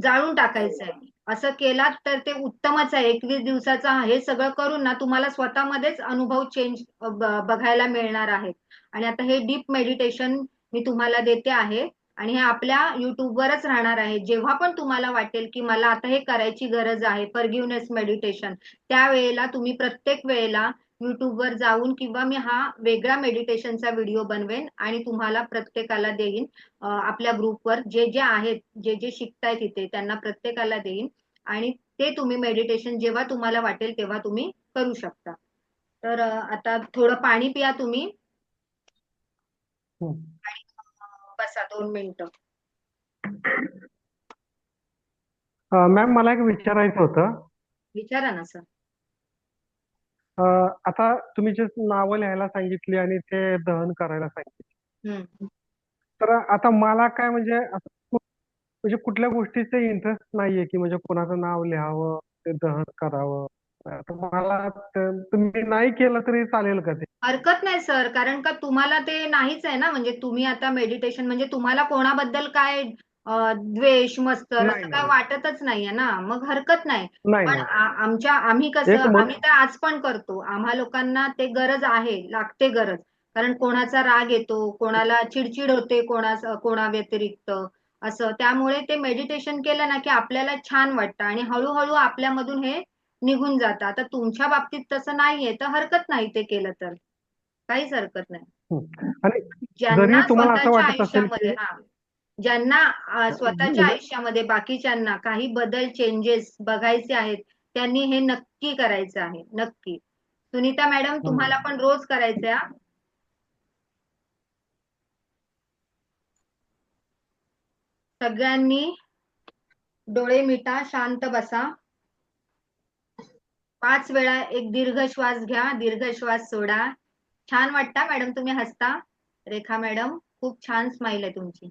जाळून टाकायचंय. असं केलात तर ते उत्तमच आहे. 21 दिवसाचा हे सगळं करून ना तुम्हाला स्वतःमध्येच अनुभव चेंज बघायला मिळणार आहेत. आणि आता हे डीप मेडिटेशन मी तुम्हाला देते आहे. आणि हे आपल्या युट्यूबवरच राहणार आहे. जेव्हा पण तुम्हाला वाटेल की मला आता हे करायची गरज आहे, फॉरगिव्हनेस मेडिटेशन, त्यावेळेला तुम्ही प्रत्येक वेळेला युट्यूबवर जाऊन, किंवा मी हा वेगळा मेडिटेशनचा व्हिडिओ बनवेन आणि तुम्हाला प्रत्येकाला देईन. आपल्या ग्रुपवर जे जे आहेत, जे जे शिकतायत तिथे, त्यांना प्रत्येकाला देईन. आणि ते तुम्ही मेडिटेशन जेव्हा तुम्हाला वाटेल तेव्हा तुम्ही करू शकता. तर आता थोडं पाणी पिया तुम्ही. हम्म. आणि बसा 2 मिनिटं. मॅम मला एक विचारायचं होतं. विचारा ना सर. आता तुम्ही जे नावं लिहायला सांगितली आणि ते दहन करायला सांगितले, हम्म. तर आता मला काय म्हणजे असं म्हणजे कुठल्या गोष्टीचे इंटरेस्ट नाहीये की म्हणजे कोणाचं नाव लिहावं, ते दहन करावं. आता मला तुम्ही नाही केलं तरी चालेल का ते? हरकत नाही सर, कारण का तुम्हाला ते नाहीच आहे ना. म्हणजे तुम्ही आता मेडिटेशन म्हणजे तुम्हाला कोणाबद्दल काय द्वेष, मत्सर नाही असं काय नाही वाटतच नाहीये ना, मग हरकत नाही. नाही पण नाही आम्ही कसं, एक मत. आम्ही तर आज पण करतो. आम्हा लोकांना ते गरज आहे, लागते गरज. कारण कोणाचा राग येतो, कोणाला चिडचिड होते, कोणा व्यतिरिक्त असं. त्यामुळे ते मेडिटेशन केलं ना की आपल्याला छान वाटतं आणि हळूहळू आपल्यामधून हे निघून जातं. आता तुमच्या बाबतीत तसं नाहीये, तर हरकत नाही ते केलं तर. काहीच हरकत नाही. आणि ज्यांना जरी तुम्हाला असं स्वतःच्या वाटत असेल आयुष्यामध्ये, की ज्यांना स्वतःच्या आयुष्यामध्ये बाकीच्यांना काही बदल, चेंजेस बघायचे आहेत, त्यांनी हे नक्की करायचं आहे. नक्की. सुनीता मॅडम, हम्म. तुम्हाला पण रोज करायचंय हा. सगळ्यांनी डोळे मिटा, शांत बसा. 5 वेळा एक दीर्घ श्वास घ्या, दीर्घ श्वास सोडा. छान वाटतं मॅडम तुम्ही हसता. रेखा मॅडम, खूप छान स्माईल आहे तुमची.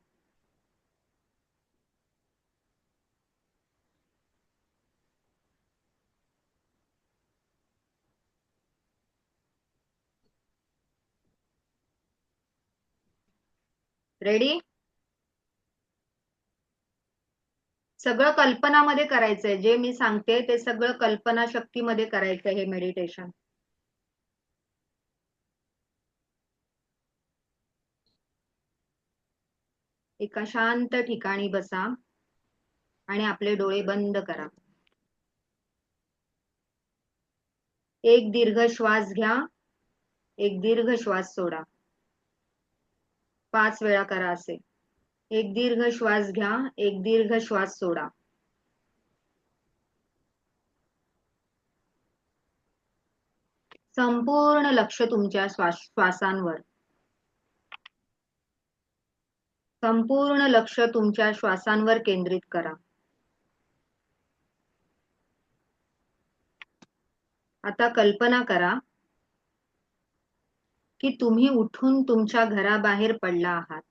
रेडी? सगळं कल्पनामध्ये करायचंय. जे मी सांगते ते सगळं कल्पना शक्तीमध्ये करायचंय हे मेडिटेशन. एका शांत ठिकाणी बसा आणि आपले डोळे बंद करा. एक दीर्घ श्वास घ्या, एक दीर्घ श्वास सोडा. 5 वेळा करा असे. एक दीर्घ श्वास घ्या, एक दीर्घ श्वास सोडा. संपूर्ण लक्ष तुमच्या श्वासांवर. संपूर्ण लक्ष तुमच्या श्वासांवर केंद्रित करा. आता कल्पना करा की तुम्ही उठून तुमच्या घराबाहेर पडला आहात.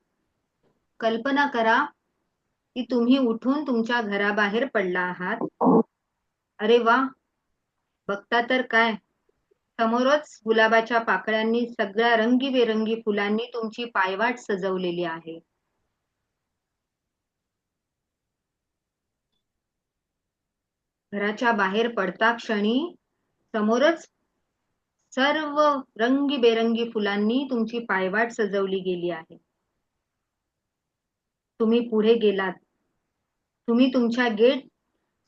कल्पना करा की तुम्ही उठून तुमच्या घराबाहेर पडला आहात. अरे वा, बघता तर काय, समोरच गुलाबाच्या पाकळ्यांनी, सगळ्या रंगीबेरंगी फुलांनी तुमची पायवाट सजवलेली आहे. घराच्या बाहेर पडता क्षणी समोरच सर्व रंगीबेरंगी फुलांनी तुमची पायवाट सजवली गेली आहे. तुम्ही पुढे गेलात. तुम्ही तुमच्या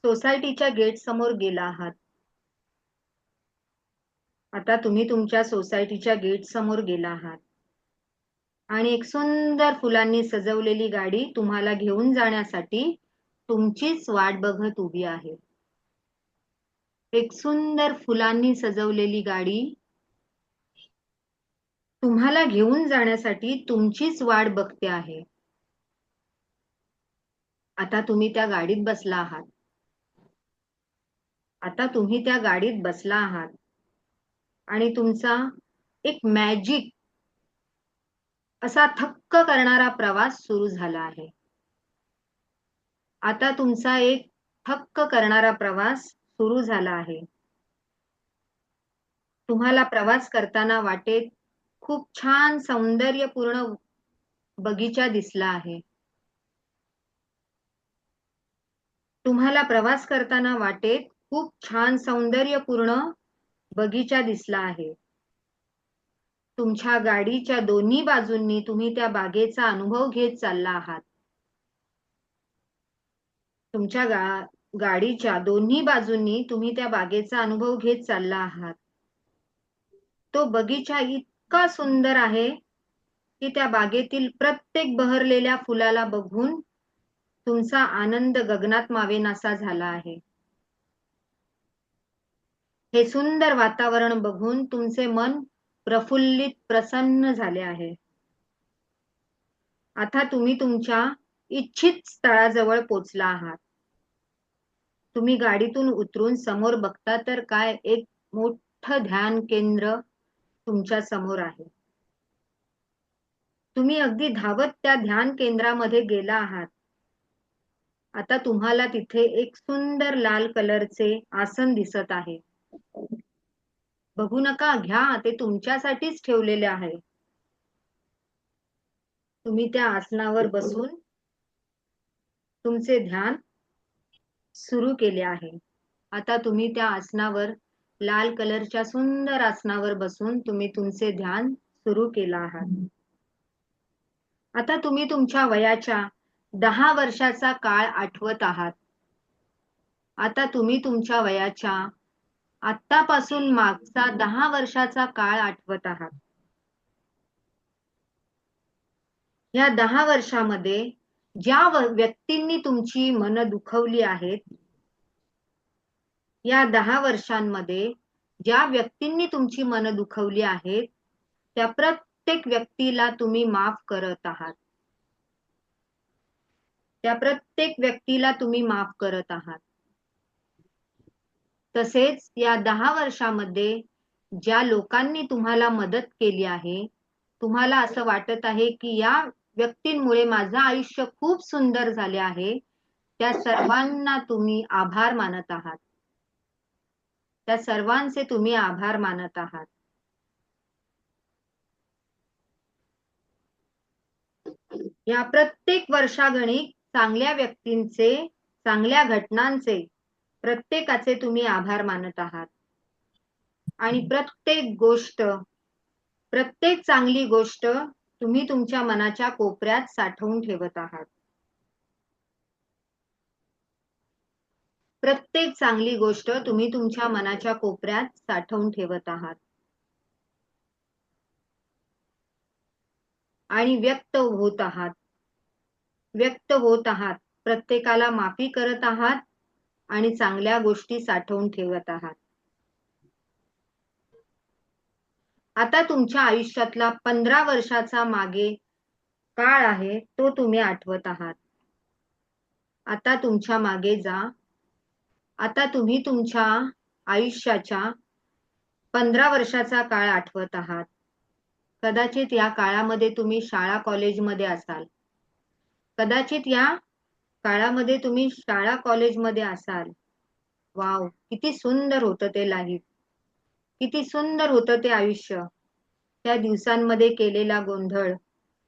सोसायटीच्या गेट समोर गेला आहात. आता तुम्ही तुमच्या सोसायटीच्या गेट समोर गेला आहात आणि एक सुंदर फुलांनी सजवलेली गाडी तुम्हाला घेऊन जाण्यासाठी तुमचीच वाट बघत उभी आहे. एक सुंदर फुलांनी सजवलेली गाडी तुम्हाला घेऊन जाण्यासाठी तुमचीच वाट बघते आहे. आता तुम्ही त्या गाडीत बसला आहात. आता तुम्ही त्या गाडीत बसला आहात आणि तुमचा एक मॅजिक असा थक्क करणारा प्रवास सुरू झाला आहे. आता तुमचा एक थक्क करणारा प्रवास सुरू झाला आहे. तुम्हाला प्रवास करताना वाटेत खूप छान सौंदर्यपूर्ण बगीचा दिसला आहे. तुम्हाला प्रवास करताना वाटेत खूप छान सौंदर्यपूर्ण बगीचा दिसला आहे. तुमच्या गाडीच्या दोन्ही बाजूंनी तुम्ही त्या बागेचा अनुभव घेत चालला आहात. तुमच्या गाडीच्या दोन्ही बाजूंनी तुम्ही त्या बागेचा अनुभव घेत चालला आहात. तो बगीचा इतका सुंदर आहे की त्या बागेतील प्रत्येक बहरलेल्या फुलाला बघून तुमचा आनंद गगनात मावेनासा झाला आहे. हे सुंदर वातावरण बघून तुमचे मन प्रफुल्लित, प्रसन्न झाले आहे. आता तुम्ही तुमच्या इच्छित स्थळाजवळ पोचला आहात. तुम्ही गाडीतून उतरून समोर बघता तर काय, एक मोठं ध्यान केंद्र तुमच्या समोर आहे. तुम्ही अगदी धावत त्या ध्यान केंद्रामध्ये गेला आहात. आता तुम्हाला तिथे एक सुंदर लाल कलरचे आसन दिसत आहे. बघू नका, घ्या, ते तुमच्यासाठीच ठेवलेले आहे. तुम्ही त्या आसनावर बसून तुमचे ध्यान सुरू केले आहे. आता तुम्ही त्या आसनावर, लाल कलरच्या सुंदर आसनावर बसून तुम्ही तुमचे ध्यान सुरू केला आहात. आता तुम्ही तुमच्या वयाच्या 10 वर्षाचा काळ आठवत आहात. आता तुम्ही तुमच्या वयाच्या आत्तापासून मागचा 10 वर्षाचा काळ आठवत आहात. या 10 वर्षामध्ये ज्या व्यक्तींनी तुमची मन दुखवली आहेत, या 10 वर्षांमध्ये ज्या व्यक्तींनी तुमची मन दुखवली आहेत, त्या प्रत्येक व्यक्तीला तुम्ही माफ करत आहात. त्या प्रत्येक व्यक्तीला तुम्ही माफ करत आहात. तसेच या 10 वर्षामध्ये ज्या लोकांनी तुम्हाला मदत केली आहे, तुम्हाला असं वाटत आहे की या व्यक्तींमुळे माझं आयुष्य खूप सुंदर झाले आहे, त्या सर्वांना तुम्ही आभार मानत आहात. त्या सर्वांचे तुम्ही आभार मानत आहात. या प्रत्येक वर्षागणिक चांगल्या व्यक्तींचे, चांगल्या घटनांचे, प्रत्येकाचे तुम्ही आभार मानत आहात. आणि प्रत्येक चांगली गोष्ट तुम्ही तुमच्या मनाच्या कोपऱ्यात साठवून ठेवत आहात. प्रत्येक चांगली गोष्ट तुम्ही तुमच्या मनाच्या कोपऱ्यात साठवून ठेवत आहात. आणि व्यक्त होत आहात. प्रत्येकाला माफी करत आहात आणि चांगल्या गोष्टी साठवून ठेवत आहात. आता तुमच्या आयुष्यातला 15 वर्षाचा मागे काळ आहे तो तुम्ही आठवत आहात. आता तुमच्या मागे जा. आता तुम्ही तुमच्या आयुष्याच्या 15 वर्षाचा काळ आठवत आहात. कदाचित या काळामध्ये तुम्ही शाळा कॉलेजमध्ये असाल. कदाचित या काळामध्ये तुम्ही शाळा कॉलेजमध्ये असाल. वाव, किती सुंदर होतं ते लाईफ, किती सुंदर होतं ते आयुष्य. त्या दिवसांमध्ये केलेला गोंधळ,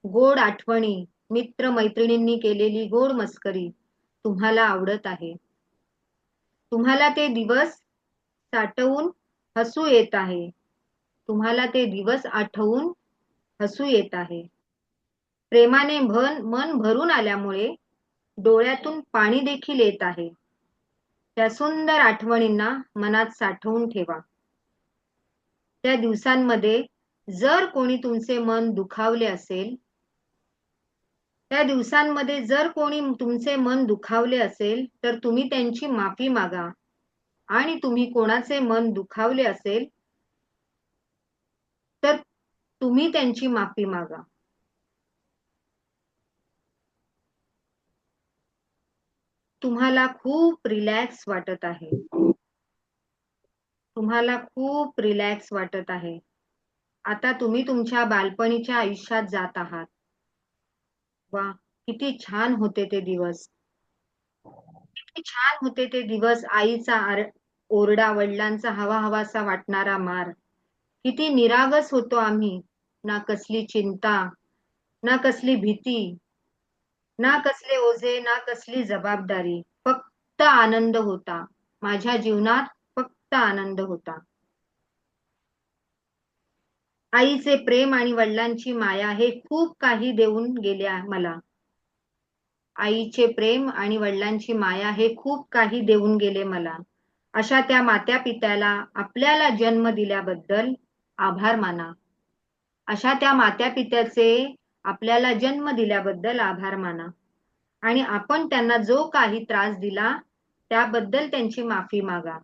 गोड आठवणी, मित्र मैत्रिणींनी केलेली गोड मस्करी तुम्हाला आवडत आहे. तुम्हाला ते दिवस साठवून हसू येत आहे. तुम्हाला ते दिवस आठवून हसू येत आहे. प्रेमाने मन भरून आल्यामुळे डोळ्यातून पाणी देखील येत आहे. त्या सुंदर आठवणींना मनात साठवून ठेवा. त्या दिवसांमध्ये जर कोणी तुमचे मन दुखावले असेल, त्या दिवसांमध्ये जर कोणी तुमचे मन दुखावले असेल तर तुम्ही त्यांची माफी मागा. आणि तुम्ही कोणाचे मन दुखावले असेल तर तुम्ही त्यांची माफी मागा. तुम्हाला खूप रिलॅक्स वाटत आहे. तुम्हाला खूप रिलॅक्स वाटत आहे. आता तुम्ही तुमच्या बालपणीच्या आयुष्यात जात आहात. वा, किती छान होते ते दिवस. किती छान होते ते दिवस. आईचा ओरडा, वडिलांचा हवा हवासा वाटणारा मार. किती निरागस होतो आम्ही. ना कसली चिंता, ना कसली भीती, ना कसले ओझे, ना कसली जबाबदारी. फक्त आनंद होता. माझ्या जीवनात फक्त आनंद होता. आईचे प्रेम आणि वडिलांची माया हे खूप काही देऊन गेले मला. आईचे प्रेम आणि वडिलांची माया हे खूप काही देऊन गेले मला. अशा त्या मात्या पित्याला आपल्याला जन्म दिल्याबद्दल आभार माना. अशा त्या मात्या पित्याचे आपल्याला जन्म दिल्याबद्दल आभार माना. आणि आपण त्यांना जो काही त्रास दिला त्याबद्दल त्यांची माफी मागा.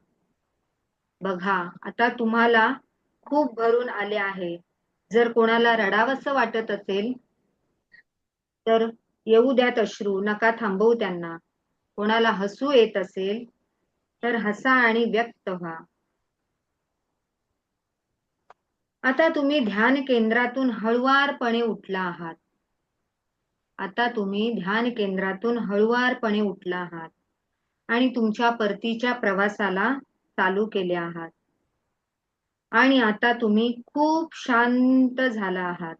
बघा, आता तुम्हाला खूप भरून आले आहे. जर कोणाला रडावंसं वाटत असेल तर येऊ द्यात अश्रू, नका थांबवू त्यांना. कोणाला हसू येत असेल तर हसा आणि व्यक्त व्हा. आता तुम्ही ध्यान केंद्रातून हळुवारपणे उठला आहात. आता तुम्ही ध्यान केंद्रातून हळुवारपणे उठला आहात आणि तुमच्या परतीच्या प्रवासाला चालू केले आहात. आणि आता तुम्ही खूप शांत झाला आहात.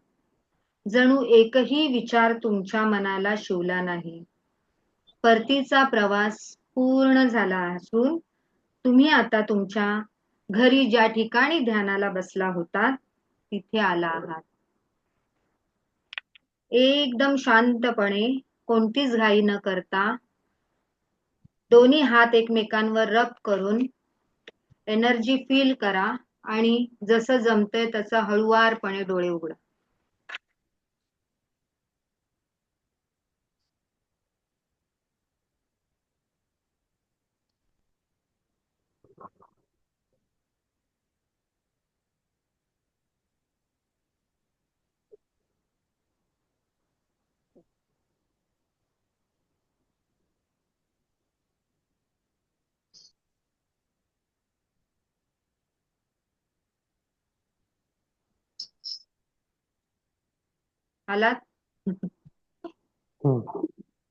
जणू एकही विचार तुमच्या मनाला शिवला नाही. परतीचा प्रवास पूर्ण झाला असून तुम्ही आता तुमच्या घरी ज्या ठिकाणी ध्यानाला बसला होता तिथे आला आहात. एकदम शांतपणे, कोणतीच घाई न करता दोन्ही हात एकमेकांवर रब करून एनर्जी फील करा आणि जसं जमतंय तसं हळुवारपणे डोळे उघडा. आलात?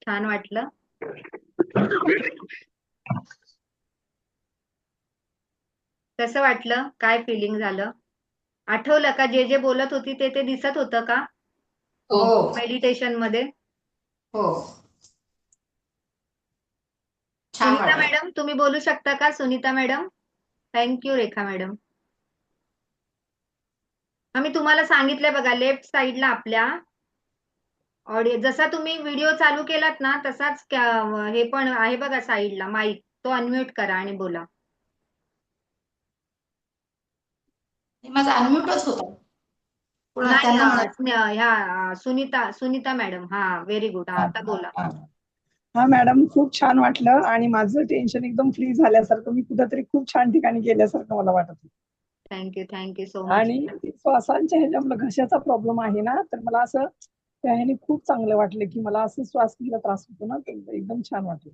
छान वाटलं? कसं वाटलं? काय फिलिंग झालं? आठवलं का जे जे बोलत होती ते ते दिसत होतं का हो. मेडिटेशन मध्ये? हो. छान सुनीता वाटलं. मॅडम तुम्ही बोलू शकता का? सुनीता मॅडम. थँक्यू रेखा मॅडम. आम्ही तुम्हाला सांगितलंय बघा, लेफ्ट साईडला आपल्या ऑडिओ जसा तुम्ही व्हिडिओ चालू केलात ना तसाच हे पण आहे बघा साईडला माईक, तो अनम्यूट करा आणि बोला. माझा अनम्यूटच होता. पुन्हा नाही त्यांना म्हणत ह्या सुनीता मॅडम. हा व्हेरी गुड. हा हा आता बोला. हा. हा मॅडम, खूप छान वाटलं आणि माझं टेन्शन एकदम फ्री झाल्यासारखं, मी कुठेतरी खूप छान ठिकाणी गेल्यासारखं मला वाटत होतं. Thank you so much. आणि श्वासांच्या ह्याच्या घशाचा प्रॉब्लेम आहे ना, तर मला असं त्या ह्याने खूप चांगलं वाटलं की मला असं श्वास घ्यायला त्रास होतो ना, तर एकदम छान वाटलं.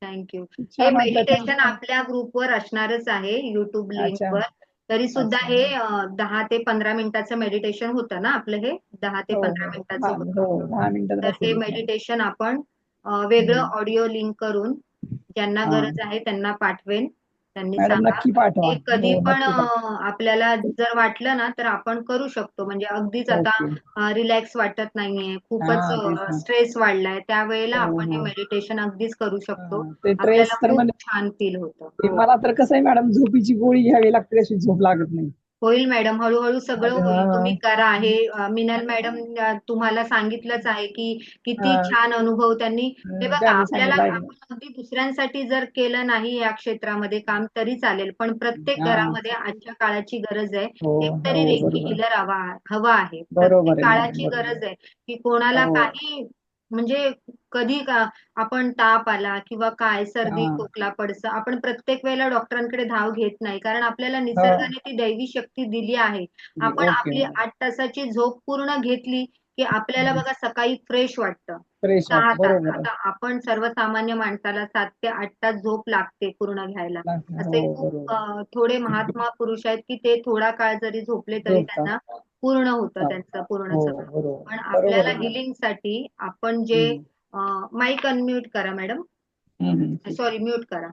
थँक्यू. खूप हे छान वाटलं. Meditation thank you. आपल्या ग्रुपवर असणारच आहे, युट्यूब अच्छा लिंकवर. तरी सुद्धा अच्छा. हे 10 ते 15 मिनिटाचं मेडिटेशन होतं ना आपलं, हे 10 ते हो 15 हो मिनिटाचं हो, होतं. 10 मिनिटात तर हे बसेल मी. मेडिटेशन आपण वेगळं हम्म. ऑडिओ लिंक करून ज्यांना हा गरज आहे त्यांना पाठवेन. त्यांनी मॅडम, सांगा. नक्की पाठवा. हे कधी हो, पण नक्की पाठवा. आपल्याला जर वाटलं ना तर आपण करू शकतो. म्हणजे अगदीच ओके. आता रिलॅक्स वाटत नाहीये, खूपच हा तेच ना. स्ट्रेस वाढलाय, त्यावेळेला हो आपण हे हो. मेडिटेशन अगदीच करू शकतो. ते ट्रेस आपल्याला तर खूप म्हणजे छान फील होतं. ते हो. मला तर कसं आहे मॅडम, झोपीची गोळी घ्यावी लागते, अशी झोप लागत नाही. होईल मॅडम, हळूहळू सगळं आता होईल. तुम्ही करा. हे मिनल हा, मॅडम तुम्हाला सांगितलंच आहे की किती हा, छान अनुभव त्यांनी. हे बघा, त्यांनी आपल्याला सांगितलं ऐकलं. आपण अगदी दुसऱ्यांसाठी जर केलं नाही या क्षेत्रामध्ये काम तरी चालेल, पण प्रत्येक हा. घरामध्ये आजच्या काळाची गरज आहे. हो एकतरी हो, रेकी बरोबर. हिलर हवा आहे. प्रत्येक बरोबर आहे मॅडम, काळाची बरोबर. गरज आहे की कोणाला हो. काही म्हणजे कधी का आपण ताप आला किंवा काय सर्दी हा. खोकला पडसं, आपण प्रत्येक वेळेला डॉक्टरांकडे धाव घेत नाही, कारण आपल्याला हो. निसर्गाने ती दैवी शक्ती दिली आहे. आपण ओके आपली मॅडम. 8 तासाची झोप पूर्ण घेतली की आपल्याला बघा सकाळी फ्रेश वाटतं. फ्रेश 6 वाटत, तास. बरोबर आहे. आता आपण सर्वसामान्य माणसाला 7 ते 8 तास झोप लागते पूर्ण घ्यायला. हो, असे खूप बरोबर. थोडे महात्मा पुरुष आहेत की ते थोडा काळ जरी झोपले तरी झोपतात. त्यांना पूर्ण होतं हा. त्यांचं पूर्ण हो, सगळं. बरोबर पण बरोबर आपल्याला आहे मॅडम. हिलिंगसाठी आपण जे हम्म. माईक अनम्यूट करा मॅडम. ठीक. सॉरी, म्यूट करा.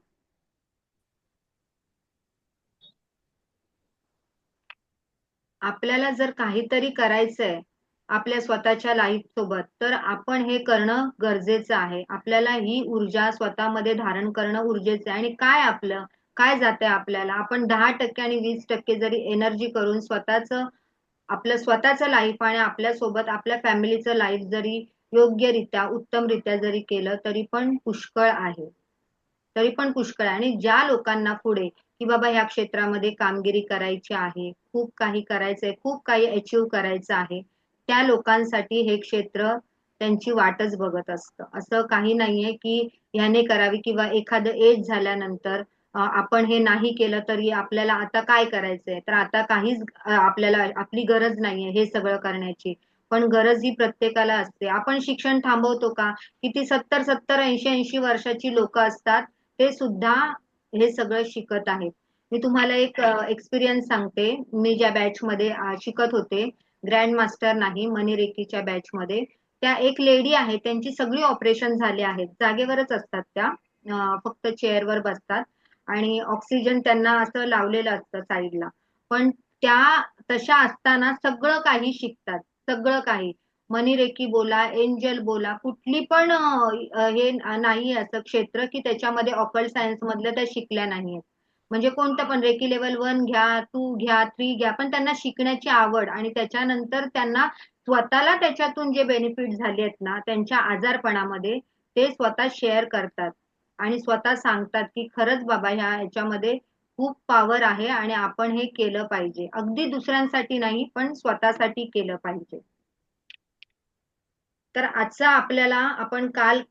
आपल्याला जर काहीतरी करायचंय आपल्या स्वतःच्या लाईफ सोबत, तर आपण हे करणं गरजेचं आहे. आपल्याला ही ऊर्जा स्वतःमध्ये धारण करणं ऊर्जेचं आहे. आणि काय जातंय आपल्याला, आपण 10% आणि 20% जरी एनर्जी करून आपलं स्वतःचं लाईफ आणि आपल्या सोबत आपल्या फॅमिलीचं लाईफ जरी योग्यरित्या उत्तमरित्या जरी केलं तरी पण पुष्कळ आहे. आणि ज्या लोकांना पुढे की बाबा ह्या क्षेत्रामध्ये कामगिरी करायची आहे, खूप काही करायचंय, खूप काही अचीव्ह करायचं आहे, त्या लोकांसाठी हे क्षेत्र त्यांची वाटच बघत असतं. असं काही नाहीये की ह्याने करावी किंवा एखादं एज झाल्यानंतर आपण हे नाही केलं तरी आपल्याला आता काय करायचंय, तर आता काहीच आपल्याला आपली गरज नाहीये हे सगळं करण्याची. पण गरज ही प्रत्येकाला असते. आपण शिक्षण थांबवतो का? किती 70-70, 80-80 वर्षाची लोक असतात, ते सुद्धा हे सगळं शिकत आहेत. मी तुम्हाला एक एक्सपिरियन्स सांगते. मी ज्या बॅच मध्ये शिकत होते, ग्रँड मास्टर नाही, मनी रेकीच्या बॅच मध्ये, त्या एक लेडी आहे, त्यांची सगळी ऑपरेशन झाले आहेत. जागेवरच असतात त्या, फक्त चेअरवर बसतात आणि ऑक्सिजन त्यांना असं लावलेलं असतं साईडला. पण त्या तशा असताना सगळं काही शिकतात. सगळं काही, मनी रेकी बोला, एंजल बोला, कुठली पण हे नाही असं क्षेत्र की त्याच्यामध्ये ऑकल्ट सायन्स मधलं त्या शिकल्या नाहीयेत. म्हणजे कोणतं पण रेकी लेवल 1 घ्या, 2 घ्या, 3 घ्या, पण त्यांना शिकण्याची आवड आणि त्याच्यानंतर त्यांना स्वतःला त्याच्यातून जे बेनिफिट झाले आहेत ना त्यांच्या आजारपणामध्ये, ते स्वतः शेअर करतात आणि स्वतः सांगतात की खरंच बाबा ह्याच्यामध्ये खूप पॉवर आहे आणि आपण हे केलं पाहिजे. अगदी दुसऱ्यांसाठी नाही, पण स्वतःसाठी केलं पाहिजे. तर आजचा आपल्याला आपण काल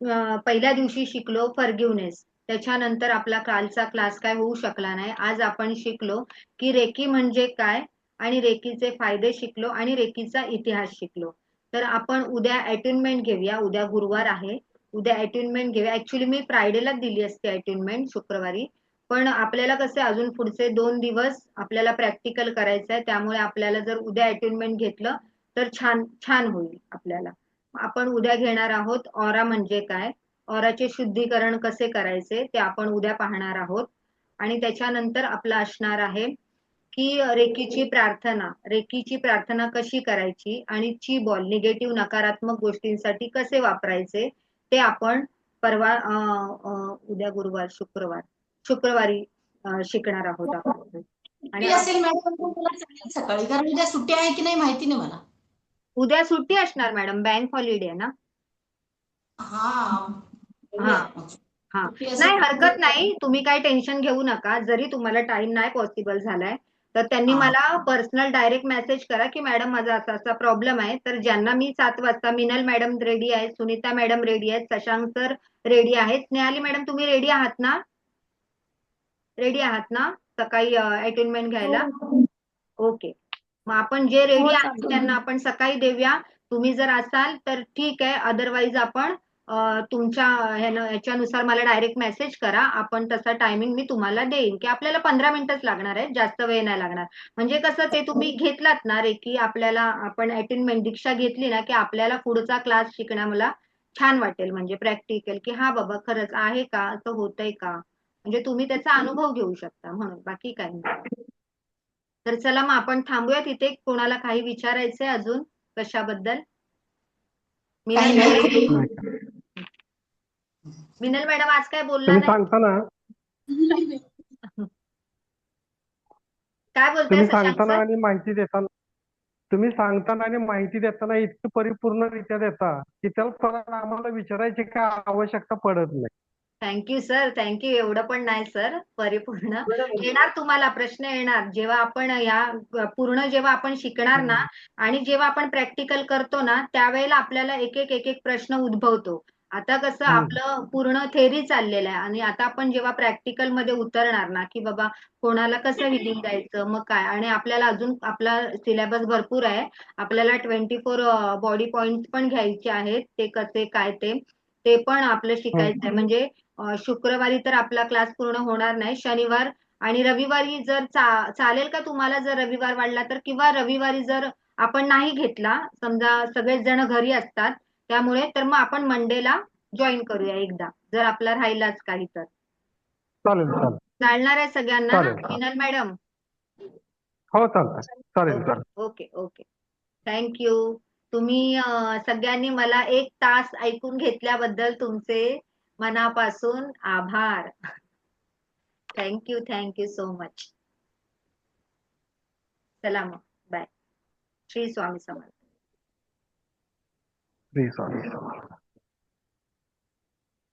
पहिल्या दिवशी शिकलो फॉरगिव्हनेस. त्याच्यानंतर आपला कालचा क्लास काय होऊ शकला नाही. आज आपण शिकलो की रेकी म्हणजे काय आणि रेकीचे फायदे शिकलो आणि रेकीचा इतिहास शिकलो. तर आपण उद्या अटेनमेंट घेऊया. उद्या गुरुवार आहे. उद्या अटेनमेंट घेऊया. ऍक्च्युली मी फ्रायडेला दिली असते अटेनमेंट, शुक्रवारी. पण आपल्याला कसे अजून पुढचे 2 दिवस आपल्याला प्रॅक्टिकल करायचं आहे, त्यामुळे आपल्याला जर उद्या अटेनमेंट घेतलं तर छान छान होईल आपल्याला. आपण उद्या घेणार आहोत ऑरा म्हणजे काय, ऑराचे शुद्धीकरण कसे करायचे ते आपण उद्या पाहणार आहोत. आणि त्याच्यानंतर आपलं असणार आहे की रेकीची प्रार्थना कशी करायची आणि ची बॉल निगेटिव्ह नकारात्मक गोष्टींसाठी कसे वापरायचे ते आपण परवा उद्या गुरुवार शुक्रवारी शिकणार आहोत आपण. आणि सुट्टी असेल मॅडम तर मला चालेल सकाळी, कारण उद्या सुट्टी आहे की नाही माहिती नाही मला. उद्या सुट्टी असणार मॅडम, बँक हॉलिडे आहे ना. हा हा हा सुट्टी असेल नाही, तर हरकत नाही, तुम्ही काही टेन्शन घेऊ नका. जरी तुम्हाला टाइम नाही पॉसिबल झालाय तर त्यांनी हा. मला पर्सनल डायरेक्ट मेसेज करा की मॅडम माझा असा असा प्रॉब्लेम आहे. तर ज्यांना मी 7 वाजता, मिनल मॅडम रेडी आहेत, सुनीता मॅडम रेडी आहेत, शशांक सर रेडी आहेत, स्नेहाली मॅडम तुम्ही रेडी आहात ना? रेडी आहात ना सकाळी अटेंडमेंट घ्यायला? ओके, मग आपण जे रेडी हो आहेत चालेल. त्यांना आपण सकाळी देऊया. तुम्ही जर असाल तर ठीक आहे, अदरवाईज आपण तुमच्या ह्याच्यानुसार मला डायरेक्ट मेसेज करा. आपण तसा टायमिंग मी तुम्हाला देईन की आपल्याला 15 मिनिटच लागणार आहे, जास्त वेळ नाही लागणार. म्हणजे कसं ते तुम्ही घेतलात ना रेकी, आपल्याला आपण अटेंडमेंट दीक्षा घेतली ना की आपल्याला पुढचा क्लास शिकणं मला छान वाटेल. म्हणजे प्रॅक्टिकल की हा बाबा खरंच आहे का, असं होतंय का, म्हणजे तुम्ही त्याचा अनुभव घेऊ शकता, म्हणून बाकी काही नाही. तर चला मग आपण थांबूया तिथे. कोणाला काही विचारायचंय अजून कशाबद्दल? मिनल काही मॅडम, नाही. नाही. मिनल मॅडम आज काय बोलला तुम्ही नाही? सांगताना काय बोलताय तुम्ही शशांक सांगताना सर? आणि माहिती देताना तुम्ही सांगताना आणि माहिती देताना इतकं परिपूर्णरित्या देता की त्याला परत आम्हाला विचारायची काय आवश्यकता पडत नाही. Thank you sir, thank you. एवढं पण नाही सर परिपूर्ण. येणार तुम्हाला प्रश्न येणार जेव्हा आपण जेव्हा आपण शिकणार ना आणि जेव्हा आपण प्रॅक्टिकल करतो ना त्यावेळेला आपल्याला एक एक प्रश्न उद्भवतो. आता कसं आपलं पूर्ण थेरी चाललेलं आहे आणि आता आपण जेव्हा प्रॅक्टिकल मध्ये उतरणार ना की बाबा कोणाला कसं हिलिंग द्यायचं मग काय, आणि आपल्याला अजून आपला सिलेबस भरपूर आहे. आपल्याला 24 बॉडी पॉइंट पण घ्यायचे आहेत, ते कसे काय ते पण आपलं शिकायचं आहे. म्हणजे शुक्रवारी तर आपला क्लास पूर्ण होणार नाही, शनिवार आणि रविवारी जर चालेल का तुम्हाला? जर रविवार वाढला तर, किंवा रविवारी जर आपण नाही घेतला, समजा सगळेच जण घरी असतात त्यामुळे, तर मग आपण मंडेला जॉईन करूया एकदा, जर आपला राहिलाच काही तर. चालेल चालेल चालणार आहे सगळ्यांना ना चालेल चालेल. मिनल मॅडम? हो चालतंय, चालेल चालेल. Okay okay, thank you. तुम्ही सगळ्यांनी मला 1 तास ऐकून घेतल्याबद्दल तुमचे मनापासून आभार. Thank you so much. चला मग, बाय. श्री स्वामी समर्थ. श्री स्वामी समर्थ.